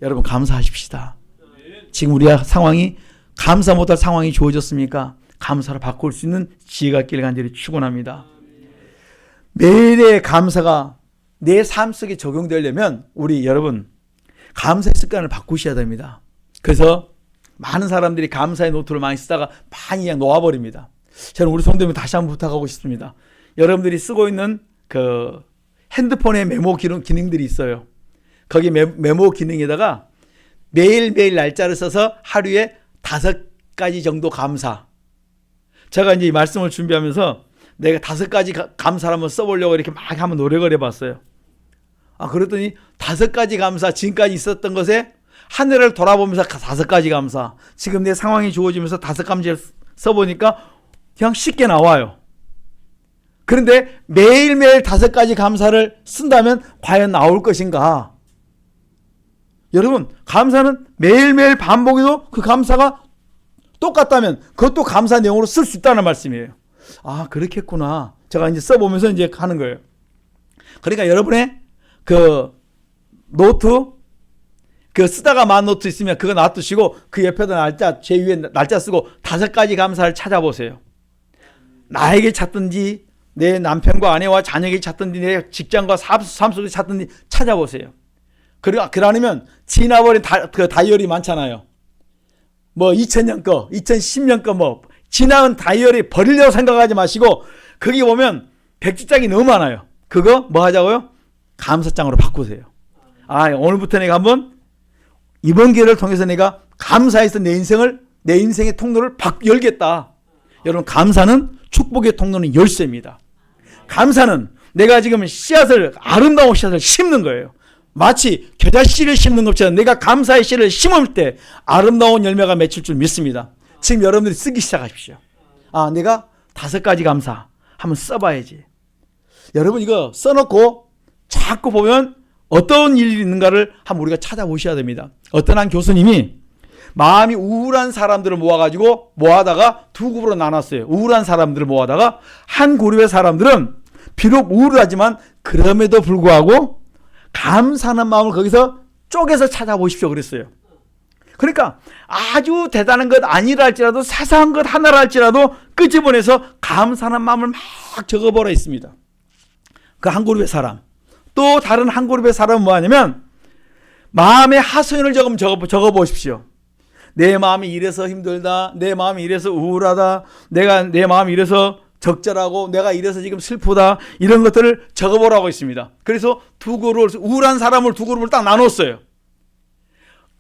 여러분, 감사하십시다. 지금 우리 상황이 감사 못할 상황이 주어졌습니까? 감사로 바꿀 수 있는 지혜가 있기를 간절히 축원합니다. 매일의 감사가 내 삶 속에 적용되려면 우리 여러분 감사의 습관을 바꾸셔야 됩니다. 그래서 많은 사람들이 감사의 노트를 많이 쓰다가 많이 그냥 놓아버립니다. 저는 우리 성도님 다시 한번 부탁하고 싶습니다. 여러분들이 쓰고 있는 그 핸드폰에 메모 기능들이 있어요. 거기 메모 기능에다가 매일매일 날짜를 써서 하루에 5가지 정도 감사. 제가 이제 이 말씀을 준비하면서 내가 5가지 감사를 한번 써보려고 이렇게 막 한번 노력을 해봤어요. 그랬더니 5가지 감사, 지금까지 있었던 것에 한 해를 돌아보면서 5가지 감사, 지금 내 상황이 주어지면서 5가지를 써보니까 그냥 쉽게 나와요. 그런데 매일매일 5가지 감사를 쓴다면 과연 나올 것인가? 여러분, 감사는 매일매일 반복해도 그 감사가 똑같다면 그것도 감사 내용으로 쓸 수 있다는 말씀이에요. 아, 그렇겠구나. 제가 이제 써보면서 이제 하는 거예요. 그러니까 여러분의 그 노트, 그 쓰다가 만 노트 있으면 그거 놔두시고 그 옆에다 날짜, 제 위에 날짜 쓰고 5가지 감사를 찾아보세요. 나에게 찾든지 내 남편과 아내와 자녀에게 찾든지 내 직장과 삶 속에 찾든지 찾아보세요. 그러면 지나버린 그 다이어리 많잖아요. 뭐 2000년 거, 2010년 거 뭐 지나간 다이어리 버리려고 생각하지 마시고 거기 보면 100장이 너무 많아요. 그거 뭐 하자고요? 감사장으로 바꾸세요. 아, 오늘부터 내가 한번 이번 기회를 통해서 내가 감사해서 내 인생의 통로를 열겠다. 여러분, 감사는 축복의 통로는 열쇠입니다. 감사는 내가 지금 아름다운 씨앗을 심는 거예요. 마치 겨자씨를 심는 것처럼 내가 감사의 씨를 심을 때 아름다운 열매가 맺힐 줄 믿습니다. 지금 여러분들이 쓰기 시작하십시오. 아, 내가 5가지 감사 한번 써봐야지. 여러분, 이거 써놓고 자꾸 보면 어떤 일이 있는가를 한번 우리가 찾아보셔야 됩니다. 어떤 한 교수님이 마음이 우울한 사람들을 모아다가 두 그룹으로 나눴어요. 우울한 사람들을 모아다가 한 그룹의 사람들은 비록 우울하지만 그럼에도 불구하고 감사하는 마음을 거기서 쪼개서 찾아보십시오 그랬어요. 그러니까 아주 대단한 것 아니라 할지라도 사소한 것 하나라 할지라도 끄집어내서 감사하는 마음을 막 적어보라 했습니다. 그 한 그룹의 사람. 또 다른 한 그룹의 사람은 뭐하냐면 마음의 하소연을 적어보십시오. 내 마음이 이래서 힘들다. 내 마음이 이래서 우울하다. 내 마음이 이래서 적절하고 내가 이래서 지금 슬프다. 이런 것들을 적어보라고 했습니다. 그래서 우울한 사람을 두 그룹을 딱 나눴어요.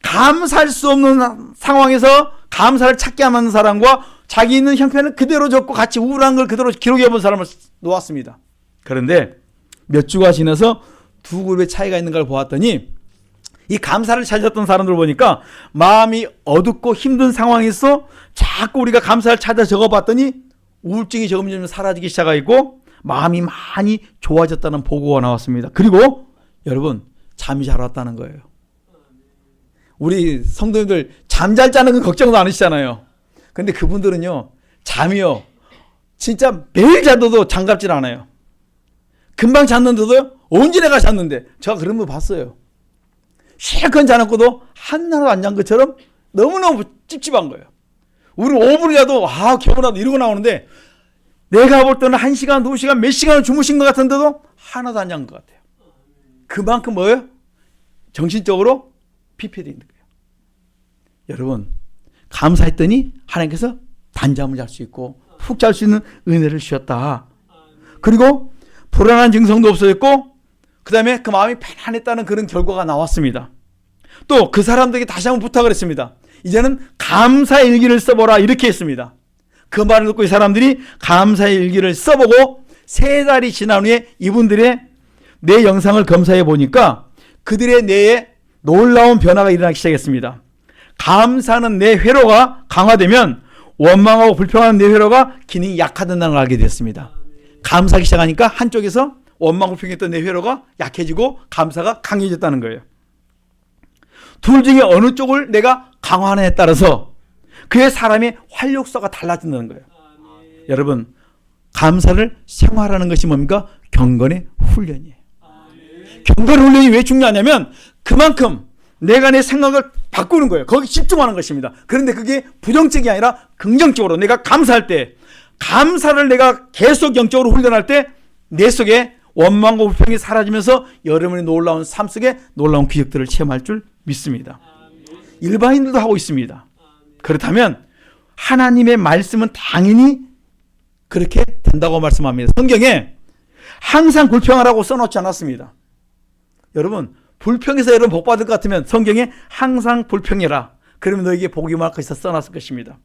감사할 수 없는 상황에서 감사를 찾게 하는 사람과 자기 있는 형편을 그대로 적고 같이 우울한 걸 그대로 기록해 본 사람을 놓았습니다. 그런데 몇 주가 지나서 두 그룹의 차이가 있는 걸 보았더니 이 감사를 찾았던 사람들 보니까 마음이 어둡고 힘든 상황에서 자꾸 우리가 감사를 찾아 적어봤더니 우울증이 점점 사라지기 시작하고 마음이 많이 좋아졌다는 보고가 나왔습니다. 그리고 여러분, 잠이 잘 왔다는 거예요. 우리 성도님들 잠 잘 자는 건 걱정도 안 하시잖아요. 근데 그분들은요, 잠이요 진짜 매일 자도 장갑질 않아요. 금방 잤는데도요, 언제 내가 잤는데. 제가 그런 거 봤어요. 실컷 자놓고도 하나도 안 잔 것처럼 너무너무 찝찝한 거예요. 우리 5분을 자도 개운하다 이러고 나오는데 내가 볼 때는 1시간, 2시간, 몇 시간을 주무신 것 같은데도 하나도 안 잔 것 같아요. 그만큼 뭐예요? 정신적으로 피폐되어 있는 거예요. 여러분, 감사했더니 하나님께서 단잠을 잘 수 있고 푹 잘 수 있는 은혜를 주셨다. 그리고 불안한 증상도 없어졌고 그 다음에 그 마음이 편안했다는 그런 결과가 나왔습니다. 또 그 사람들에게 다시 한번 부탁을 했습니다. 이제는 감사의 일기를 써보라 이렇게 했습니다. 그 말을 듣고 이 사람들이 감사의 일기를 써보고 3달이 지난 후에 이분들의 내 영상을 검사해 보니까 그들의 뇌에 놀라운 변화가 일어나기 시작했습니다. 감사하는 내 회로가 강화되면 원망하고 불평하는 내 회로가 기능이 약화된다는 걸 알게 됐습니다. 감사하기 시작하니까 한쪽에서 원망 불평했던 내 회로가 약해지고 감사가 강해졌다는 거예요. 둘 중에 어느 쪽을 내가 강화하느냐에 따라서 그의 사람의 활력소가 달라진다는 거예요. 여러분, 감사를 생활하는 것이 뭡니까? 경건의 훈련이에요. 경건의 훈련이 왜 중요하냐면 그만큼 내가 내 생각을 바꾸는 거예요. 거기 집중하는 것입니다. 그런데 그게 부정적이 아니라 긍정적으로 내가 감사할 때, 감사를 내가 계속 영적으로 훈련할 때 내 속에 원망과 불평이 사라지면서 여러분의 놀라운 삶 속에 놀라운 기적들을 체험할 줄 믿습니다. 일반인들도 하고 있습니다. 그렇다면 하나님의 말씀은 당연히 그렇게 된다고 말씀합니다. 성경에 항상 불평하라고 써놓지 않았습니다. 여러분, 불평해서 여러분 복 받을 것 같으면 성경에 항상 불평해라. 그러면 너에게 복이 임할 것이다 써놨을 것입니다.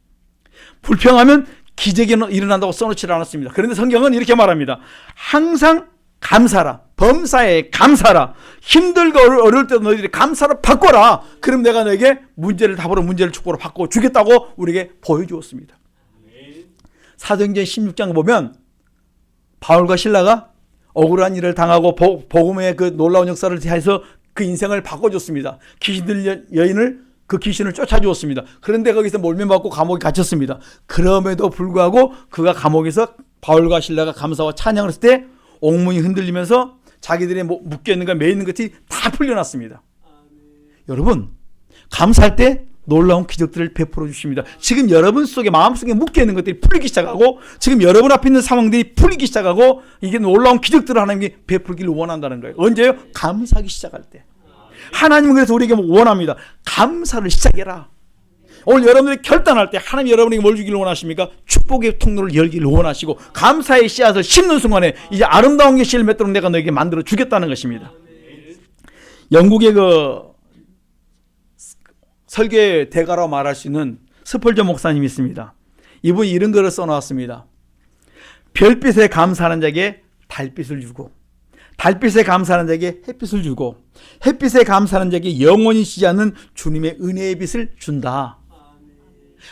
불평하면 기적이 일어난다고 써놓지 않았습니다. 그런데 성경은 이렇게 말합니다. 항상 감사라. 범사에 감사라. 힘들고 어려울 때도 너희들이 감사로 바꿔라. 그럼 내가 너에게 답으로 문제를 축복으로 바꿔 주겠다고 우리에게 보여주었습니다. 사도행전 16장 보면 바울과 실라가 억울한 일을 당하고 복음의 그 놀라운 역사를 해서 그 인생을 바꿔줬습니다. 귀신 들린 여인을 그 귀신을 쫓아주었습니다. 그런데 거기서 몰매맞고 감옥에 갇혔습니다. 그럼에도 불구하고 그가 감옥에서 바울과 실라가 감사와 찬양을 했을 때 옥문이 흔들리면서 자기들의 묶여있는 것, 매있는 것이 다 풀려났습니다. 여러분, 감사할 때 놀라운 기적들을 베풀어 주십니다. 지금 여러분 속에, 마음속에 묶여있는 것들이 풀리기 시작하고, 지금 여러분 앞에 있는 상황들이 풀리기 시작하고, 이게 놀라운 기적들을 하나님이 베풀기를 원한다는 거예요. 언제요? 감사하기 시작할 때. 하나님은 그래서 우리에게 원합니다. 감사를 시작해라. 오늘 여러분들이 결단할 때 하나님 여러분에게 뭘 주기를 원하십니까? 축복의 통로를 열기를 원하시고, 감사의 씨앗을 심는 순간에 이제 아름다운 게 씨를 맺도록 내가 너에게 만들어 주겠다는 것입니다. 영국의 설교의 대가라고 말할 수 있는 스펄전 목사님이 있습니다. 이분이 이런 글을 써놓았습니다. 별빛에 감사하는 자에게 달빛을 주고, 달빛에 감사하는 자에게 햇빛을 주고, 햇빛에 감사하는 자에게 영원히 쉬지 않는 주님의 은혜의 빛을 준다.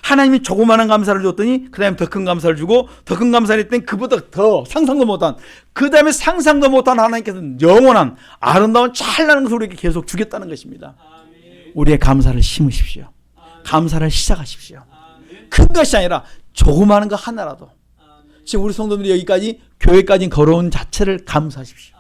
하나님이 조그마한 감사를 줬더니 그 다음에 더 큰 감사를 주고, 더 큰 감사를 했더니 그보다 더 상상도 못한, 그 다음에 상상도 못한 하나님께서 영원한 아름다운 찬란한 것을 우리에게 계속 주겠다는 것입니다. 우리의 감사를 심으십시오. 감사를 시작하십시오. 큰 것이 아니라 조그마한 것 하나라도. 지금 우리 성도들이 여기까지 교회까지 걸어온 자체를 감사하십시오.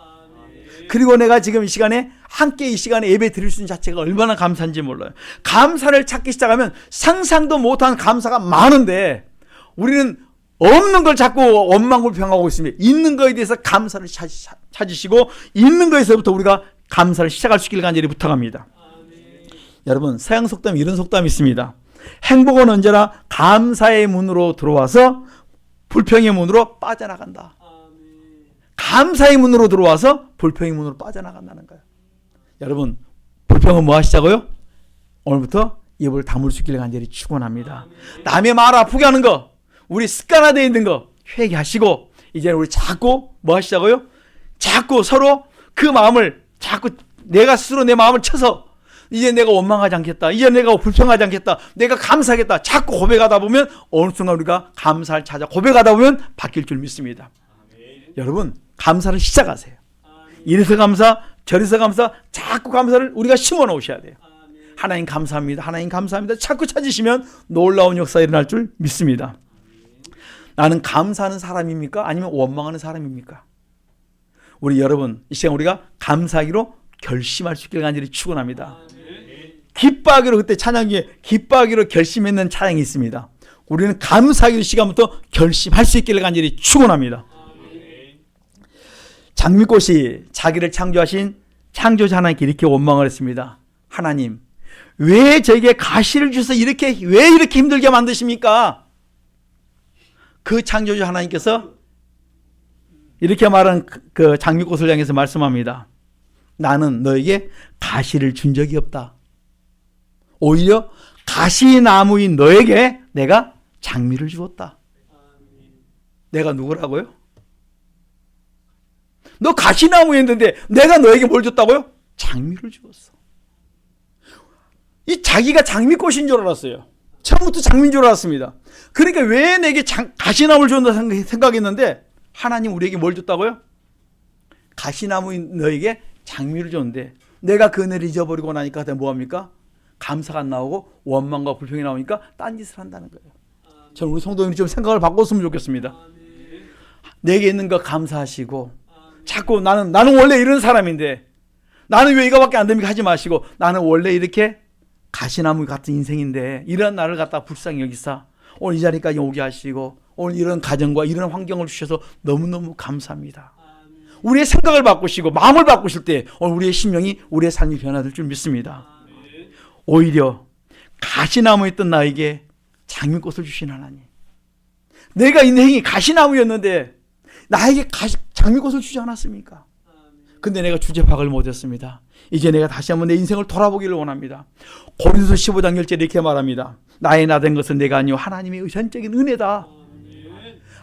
그리고 내가 지금 이 시간에 함께 이 시간에 예배 드릴 수 있는 자체가 얼마나 감사한지 몰라요. 감사를 찾기 시작하면 상상도 못한 감사가 많은데, 우리는 없는 걸 자꾸 원망불평하고 있습니다. 있는 거에 대해서 감사를 찾으시고, 있는 거에서부터 우리가 감사를 시작할 수 있기를 간절히 부탁합니다. 여러분, 서양 속담 이런 속담이 있습니다. 행복은 언제나 감사의 문으로 들어와서 불평의 문으로 빠져나간다. 감사의 문으로 들어와서 불평의 문으로 빠져나간다는 거예요. 여러분, 불평은 뭐 하시자고요? 오늘부터 입을 다물 수 있기를 간절히 축원합니다. 남의 말 아프게 하는 거, 우리 습관화되어 있는 거 회개하시고, 이제 우리 자꾸 뭐 하시자고요? 자꾸 서로 그 마음을 자꾸 내가 스스로 내 마음을 쳐서, 이제 내가 원망하지 않겠다, 이제 내가 불평하지 않겠다, 내가 감사하겠다, 자꾸 고백하다 보면 어느 순간 우리가 감사를 찾아 고백하다 보면 바뀔 줄 믿습니다. 여러분, 감사를 시작하세요. 이래서 감사, 저래서 감사, 자꾸 감사를 우리가 심어 놓으셔야 돼요. 하나님 감사합니다, 하나님 감사합니다, 자꾸 찾으시면 놀라운 역사가 일어날 줄 믿습니다. 나는 감사하는 사람입니까? 아니면 원망하는 사람입니까? 우리 여러분, 이 시간 우리가 감사하기로 결심할 수 있기를 간절히 축원합니다. 기뻐하기로, 그때 찬양기에 기뻐하기로 결심했는 찬양이 있습니다. 우리는 감사하기로 시간부터 결심할 수 있기를 간절히 축원합니다. 장미꽃이 자기를 창조하신 창조자 하나님께 이렇게 원망을 했습니다. 하나님, 왜 저에게 가시를 주셔서 왜 이렇게 힘들게 만드십니까? 그 창조자 하나님께서 이렇게 말한 그 장미꽃을 향해서 말씀합니다. 나는 너에게 가시를 준 적이 없다. 오히려 가시나무인 너에게 내가 장미를 주었다. 내가 누구라고요? 너 가시나무였는데 내가 너에게 뭘 줬다고요? 장미를 주었어. 이 자기가 장미꽃인 줄 알았어요. 처음부터 장미인 줄 알았습니다. 그러니까 왜 내게 가시나무를 줬나 생각했는데, 하나님 우리에게 뭘 줬다고요? 가시나무인 너에게 장미를 줬는데, 내가 그 은혜를 잊어버리고 나니까 뭐합니까? 감사가 안 나오고 원망과 불평이 나오니까 딴짓을 한다는 거예요. 저는 우리 성도님이 좀 생각을 바꿨으면 좋겠습니다. 내게 있는 거 감사하시고, 자꾸 나는 원래 이런 사람인데 나는 왜 이거밖에 안 됩니까 하지 마시고, 나는 원래 이렇게 가시나무 같은 인생인데 이런 나를 갖다 불쌍히 여기사 오늘 이 자리까지 오게 하시고, 오늘 이런 가정과 이런 환경을 주셔서 너무너무 감사합니다. 우리의 생각을 바꾸시고 마음을 바꾸실 때 오늘 우리의 심령이, 우리의 삶이 변화될 줄 믿습니다. 오히려 가시나무였던 나에게 장미꽃을 주신 하나님, 내가 인생이 가시나무였는데 나에게 장미꽃을 주지 않았습니까? 근데 내가 주제박을 못했습니다. 이제 내가 다시 한번 내 인생을 돌아보기를 원합니다. 고린도서 15장 1절에 이렇게 말합니다. 나의 나된 것은 내가 아니요 하나님의 의전적인 은혜다.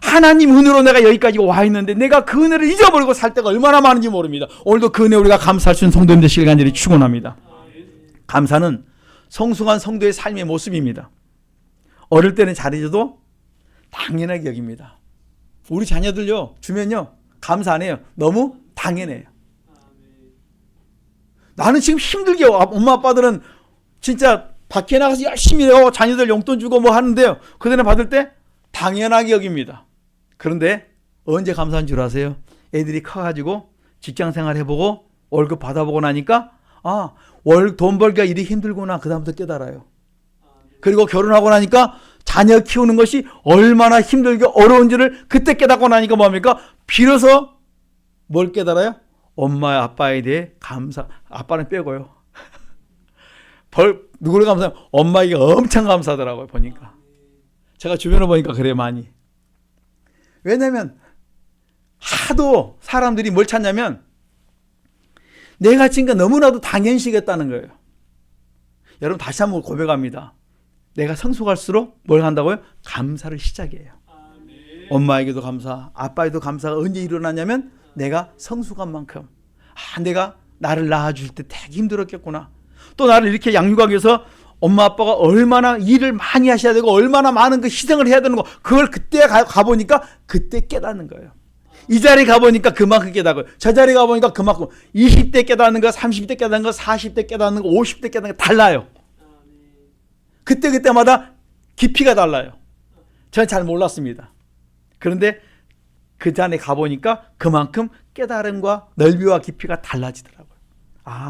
하나님 은혜로 내가 여기까지 와 있는데 내가 그 은혜를 잊어버리고 살 때가 얼마나 많은지 모릅니다. 오늘도 그 은혜 우리가 감사할 수 있는 성도님 되시길 간절히 축원합니다. 감사는 성숙한 성도의 삶의 모습입니다. 어릴 때는 잘해줘도 당연하게 여깁니다. 우리 자녀들요, 주면요 감사 안 해요. 너무 당연해요. 나는 지금 힘들게 엄마 아빠들은 진짜 밖에 나가서 열심히 해요. 자녀들 용돈 주고 뭐 하는데요. 그들은 받을 때 당연하게 여깁니다. 그런데 언제 감사한 줄 아세요? 애들이 커가지고 직장생활 해보고 월급 받아보고 나니까 돈 벌기가 이리 힘들구나. 그 다음부터 깨달아요. 그리고 결혼하고 나니까 자녀 키우는 것이 얼마나 힘들고 어려운지를 그때 깨닫고 나니까 뭡니까? 비로소 뭘 깨달아요? 엄마 아빠에 대해 감사. 아빠는 빼고요. 누구를 감사해요? 엄마에게 엄청 감사하더라고요. 보니까 제가 주변을 보니까 그래요. 많이. 왜냐하면 하도 사람들이 뭘 찾냐면 내가 지금 너무나도 당연시겠다는 거예요. 여러분 다시 한번 고백합니다. 내가 성숙할수록 뭘 한다고요? 감사를 시작해요. 엄마에게도 감사, 아빠에게도 감사가 언제 일어나냐면 내가 성숙한 만큼 내가 나를 낳아줄 때 되게 힘들었겠구나. 또 나를 이렇게 양육하기 위해서 엄마 아빠가 얼마나 일을 많이 하셔야 되고 얼마나 많은 그 희생을 해야 되는 거 그걸 그때 가보니까 그때 깨닫는 거예요. 이 자리에 가보니까 그만큼 깨닫고요. 저 자리에 가보니까 그만큼 20대 깨닫는 거, 30대 깨닫는 거, 40대 깨닫는 거, 50대 깨닫는 거 달라요. 그때마다 깊이가 달라요. 저는 잘 몰랐습니다. 그런데 그 자리에 가보니까 그만큼 깨달음과 넓이와 깊이가 달라지더라고요.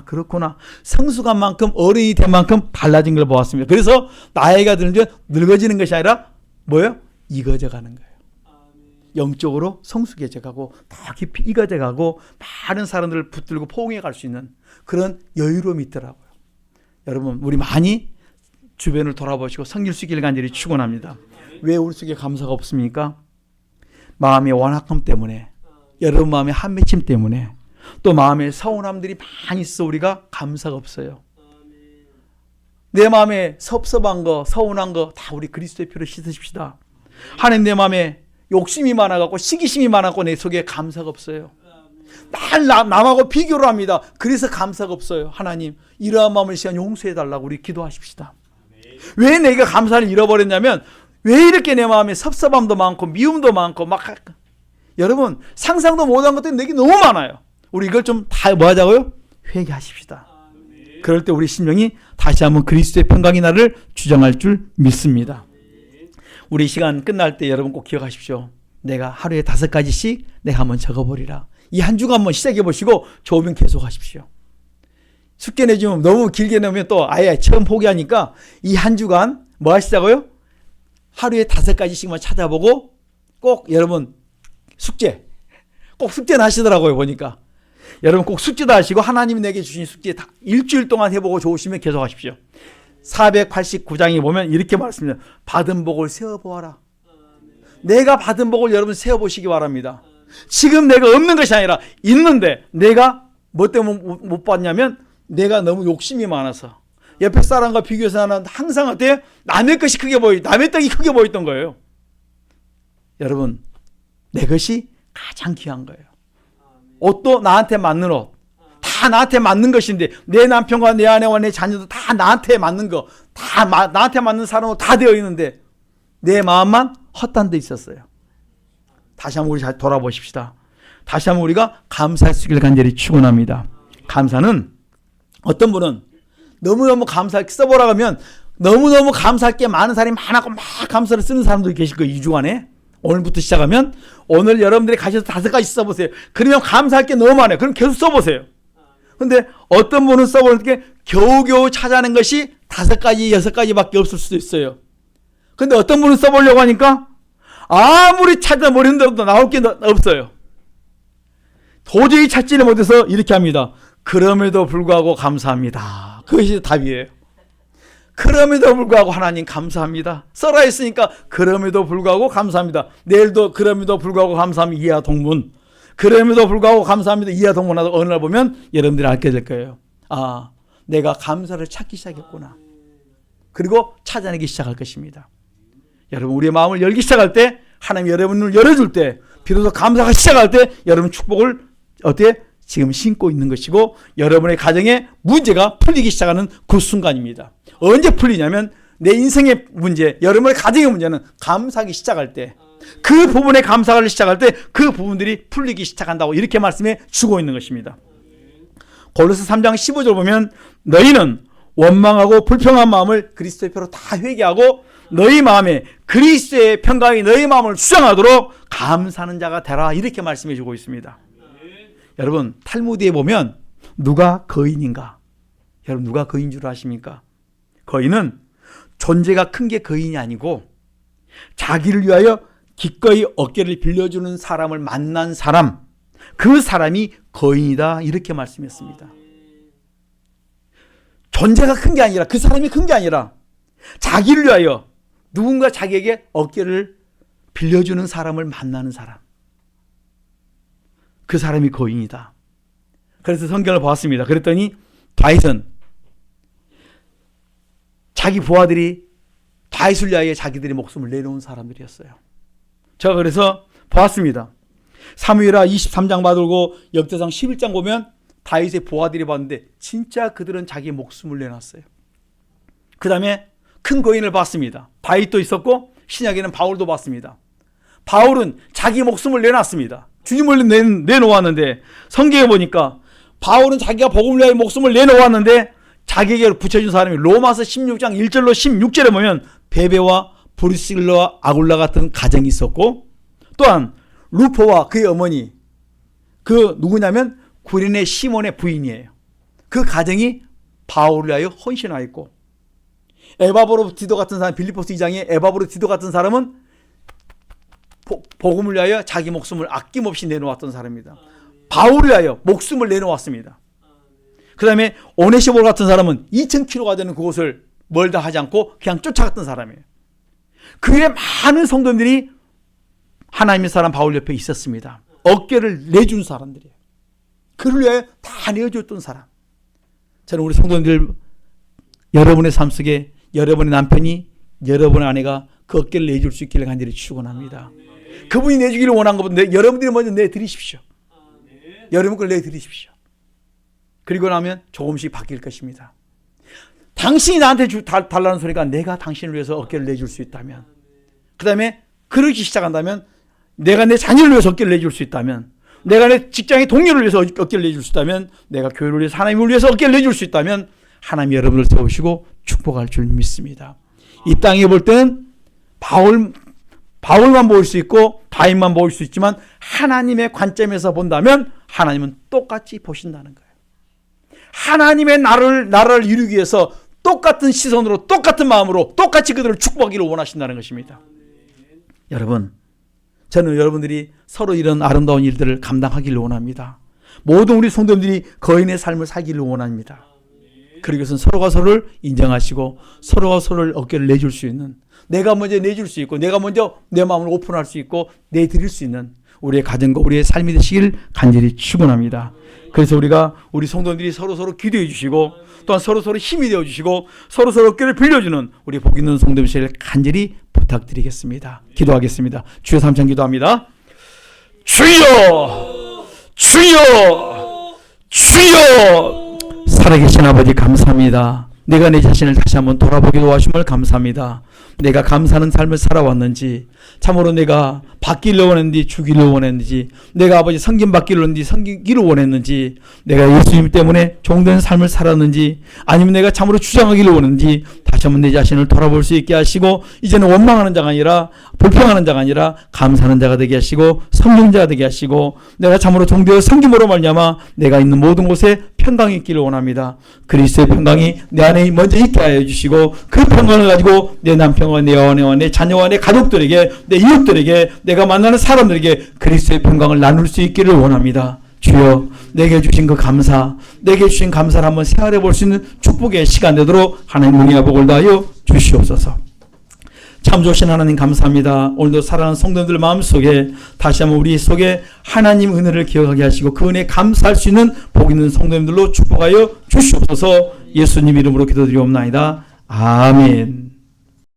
그렇구나. 성숙한 만큼 어른이 된 만큼 달라진 걸 보았습니다. 그래서 나이가 들면 늙어지는 것이 아니라 뭐예요? 익어져 가는 거예요. 영적으로 성숙해져 가고 더 깊이 익어져 가고 많은 사람들을 붙들고 포옹해 갈 수 있는 그런 여유로움이 있더라고요. 여러분 우리 많이 주변을 돌아보시고 성길 수 있기를 간절히 축원합니다. 왜 우리 속에 감사가 없습니까? 마음의 완악함 때문에, 여러분 마음의 한맺힘 때문에, 또 마음에 서운함들이 많이 있어 우리가 감사가 없어요. 내 마음에 섭섭한 거, 서운한 거 다 우리 그리스도의 피로 씻으십시다. 하나님 내 마음에 욕심이 많아갖고 시기심이 많아갖고 내 속에 감사가 없어요. 날 남하고 비교를 합니다. 그래서 감사가 없어요. 하나님 이러한 마음을 시간 용서해달라고 우리 기도하십시다. 왜 내가 감사를 잃어버렸냐면 왜 이렇게 내 마음에 섭섭함도 많고 미움도 많고 여러분 상상도 못한 것들이 내게 너무 많아요. 우리 이걸 좀 다 뭐 하자고요? 회개하십시다. 그럴 때 우리 심령이 다시 한번 그리스도의 평강이 나를 주장할 줄 믿습니다. 우리 시간 끝날 때 여러분 꼭 기억하십시오. 내가 하루에 5가지씩 내가 한번 적어버리라. 이 한 주간 한번 시작해 보시고 좋으면 계속하십시오. 숙제 내주면 너무 길게 내면 또 아예 처음 포기하니까 이 한 주간 뭐 하시자고요? 하루에 5가지씩만 찾아보고 꼭 여러분 꼭 숙제는 하시더라고요. 보니까 여러분 꼭 숙제도 하시고 하나님이 내게 주신 숙제 다 일주일 동안 해보고 좋으시면 계속하십시오. 489장에 보면 이렇게 말씀합니다. 받은 복을 세어보아라. 내가 받은 복을 여러분 세어보시기 바랍니다. 지금 내가 없는 것이 아니라 있는데 내가 뭐 때문에 못 받냐면 내가 너무 욕심이 많아서 옆에 사람과 비교해서 나는 항상 어때요? 남의 것이 크게 남의 떡이 크게 보였던 거예요. 여러분 내 것이 가장 귀한 거예요. 옷도 나한테 맞는 옷, 다 나한테 맞는 것인데 내 남편과 내 아내와 내 자녀도 다 나한테 맞는 거, 다 나한테 맞는 사람으로 다 되어 있는데 내 마음만 헛된 데 있었어요. 다시 한번 우리 잘 돌아보십시다. 다시 한번 우리가 감사할 수 있기를 간절히 축원합니다. 감사는 어떤 분은 너무너무 감사할 써보라고 하면 너무너무 감사할 게 많은 사람이 많았고 막 감사를 쓰는 사람도 계실 거예요. 2주 안에. 오늘부터 시작하면 오늘 여러분들이 가셔서 5가지 써보세요. 그러면 감사할 게 너무 많아요. 그럼 계속 써보세요. 근데 어떤 분은 써보는 게 겨우겨우 찾아낸 것이 5가지, 6가지밖에 없을 수도 있어요. 근데 어떤 분은 써보려고 하니까 아무리 찾아 머리 흔들어도 나올 게 없어요. 도저히 찾지를 못해서 이렇게 합니다. 그럼에도 불구하고 감사합니다. 그것이 답이에요. 그럼에도 불구하고 하나님 감사합니다. 써라 했으니까 그럼에도 불구하고 감사합니다. 내일도 그럼에도 불구하고 감사합니다. 이하 동문. 그럼에도 불구하고 감사합니다. 이하 동문하다 어느 날 보면 여러분들이 알게 될 거예요. 내가 감사를 찾기 시작했구나. 그리고 찾아내기 시작할 것입니다. 여러분 우리의 마음을 열기 시작할 때 하나님 여러분을 열어줄 때 비로소 감사가 시작할 때 여러분 축복을 어떻게 지금 신고 있는 것이고 여러분의 가정의 문제가 풀리기 시작하는 그 순간입니다. 언제 풀리냐면 내 인생의 문제, 여러분의 가정의 문제는 감사하기 시작할 때 그 부분에 감사를 시작할 때 그 부분들이 풀리기 시작한다고 이렇게 말씀해 주고 있는 것입니다. 골로새 3장 15절 보면 너희는 원망하고 불평한 마음을 그리스도의 표로 다 회개하고 너희 마음에 그리스도의 평강이 너희 마음을 수장하도록 감사하는 자가 되라 이렇게 말씀해 주고 있습니다. 여러분 탈무드에 보면 누가 거인인가? 여러분 누가 거인 줄 아십니까? 거인은 존재가 큰 게 거인이 아니고 자기를 위하여 기꺼이 어깨를 빌려주는 사람을 만난 사람, 그 사람이 거인이다 이렇게 말씀했습니다. 존재가 큰 게 아니라 그 사람이 큰 게 아니라 자기를 위하여 누군가 자기에게 어깨를 빌려주는 사람을 만나는 사람, 그 사람이 거인이다. 그래서 성경을 보았습니다. 그랬더니 다윗은 자기 부하들이 다윗을 위하여 자기들의 목숨을 내놓은 사람들이었어요. 제가 그래서 보았습니다. 사무엘하 23장 받고 역대상 11장 보면 다윗의 부하들이 봤는데 진짜 그들은 자기 목숨을 내놨어요. 그 다음에 큰 거인을 봤습니다. 다윗도 있었고 신약에는 바울도 봤습니다. 바울은 자기 목숨을 내놨습니다. 주님을 내놓았는데 성경에 보니까 바울은 자기가 복음을 위하여 목숨을 내놓았는데 자기에게 붙여준 사람이 로마서 16장 1절로 16절에 보면 베베와 브리실라와 아굴라 같은 가정이 있었고 또한 루포와 그의 어머니 그 누구냐면 구레네 시몬의 부인이에요. 그 가정이 바울을 위하여 헌신하였고 에바브로 디도 같은 사람 빌립보스 2장에 에바브로 디도 같은 사람은 복음을 위하여 자기 목숨을 아낌없이 내놓았던 사람입니다. 바울을 위하여 목숨을 내놓았습니다. 그 다음에 오네시모로 같은 사람은 2000km가 되는 그곳을 멀다 하지 않고 그냥 쫓아갔던 사람이에요. 그 외에 많은 성도들이 하나님의 사람 바울 옆에 있었습니다. 어깨를 내준 사람들이에요. 그를 위하여 다 내어줬던 사람. 저는 우리 성도들 여러분의 삶 속에 여러분의 남편이 여러분의 아내가 그 어깨를 내줄 수 있기를 간절히 축원합니다. 그분이 내주기를 원한 것보다 여러분들이 먼저 내드리십시오. 여러분 걸 내드리십시오. 그리고 나면 조금씩 바뀔 것입니다. 당신이 나한테 달라는 소리가 내가 당신을 위해서 어깨를 내줄 수 있다면, 그 다음에 그러기 시작한다면, 내가 내 자녀를 위해서 어깨를 내줄 수 있다면, 내가 내 직장의 동료를 위해서 어깨를 내줄 수 있다면, 내가 교회를 위해서 하나님을 위해서 어깨를 내줄 수 있다면 하나님이 여러분을 세우시고 축복할 줄 믿습니다. 이 땅에 볼 때는 바울만 볼 수 있고 다윗만 볼 수 있지만 하나님의 관점에서 본다면 하나님은 똑같이 보신다는 거예요. 하나님의 나라를 이루기 위해서 똑같은 시선으로 똑같은 마음으로 똑같이 그들을 축복하기를 원하신다는 것입니다. 여러분, 저는 여러분들이 서로 이런 아름다운 일들을 감당하기를 원합니다. 모든 우리 성도님들이 거인의 삶을 살기를 원합니다. 그러기 위해서는 서로가 서로를 인정하시고 서로가 서로를 어깨를 내줄 수 있는, 내가 먼저 내줄 수 있고 내가 먼저 내 마음을 오픈할 수 있고 내드릴 수 있는 우리의 가정과 우리의 삶이 되시길 간절히 축원합니다. 그래서 우리 성도들이 서로 기도해 주시고 또한 서로 힘이 되어 주시고 서로 어깨를 빌려주는 우리 복 있는 성도님 되시길 간절히 부탁드리겠습니다. 기도하겠습니다. 주여 삼천 기도합니다. 주여, 주여, 주여. 살아계신 아버지 감사합니다. 내가 내 자신을 다시 한번 돌아보게 도와주심을 감사합니다. 내가 감사하는 삶을 살아왔는지, 참으로 내가 받기를 원했는지 주기를 원했는지, 내가 아버지 섬김받기를 원했는지 섬기기를 원했는지, 내가 예수님 때문에 종된 삶을 살았는지, 아니면 내가 참으로 주장하기를 원했는지 다시 한번 내 자신을 돌아볼 수 있게 하시고, 이제는 원망하는 자가 아니라 불평하는 자가 아니라 감사하는 자가 되게 하시고 성령자가 되게 하시고, 내가 참으로 종되어 섬김으로 말미암아 내가 있는 모든 곳에 평강이 있기를 원합니다. 그리스도의 평강이 내 안에 먼저 있게 하여 주시고, 그 평강을 가지고 내 남편과 내 아내와 내 자녀와 내 가족들에게, 내 이웃들에게, 내가 만나는 사람들에게 그리스도의 평강을 나눌 수 있기를 원합니다. 주여, 내게 주신 그 감사, 내게 주신 감사를 한번 생활해 볼 수 있는 축복의 시간 되도록 하나님 은혜와 복을 다하여 주시옵소서. 참 좋으신 하나님 감사합니다. 오늘도 사랑하는 성도들 마음속에 다시 한번 우리 속에 하나님 은혜를 기억하게 하시고 그 은혜에 감사할 수 있는 복 있는 성도님들로 축복하여 주시옵소서. 예수님 이름으로 기도드리옵나이다. 아멘.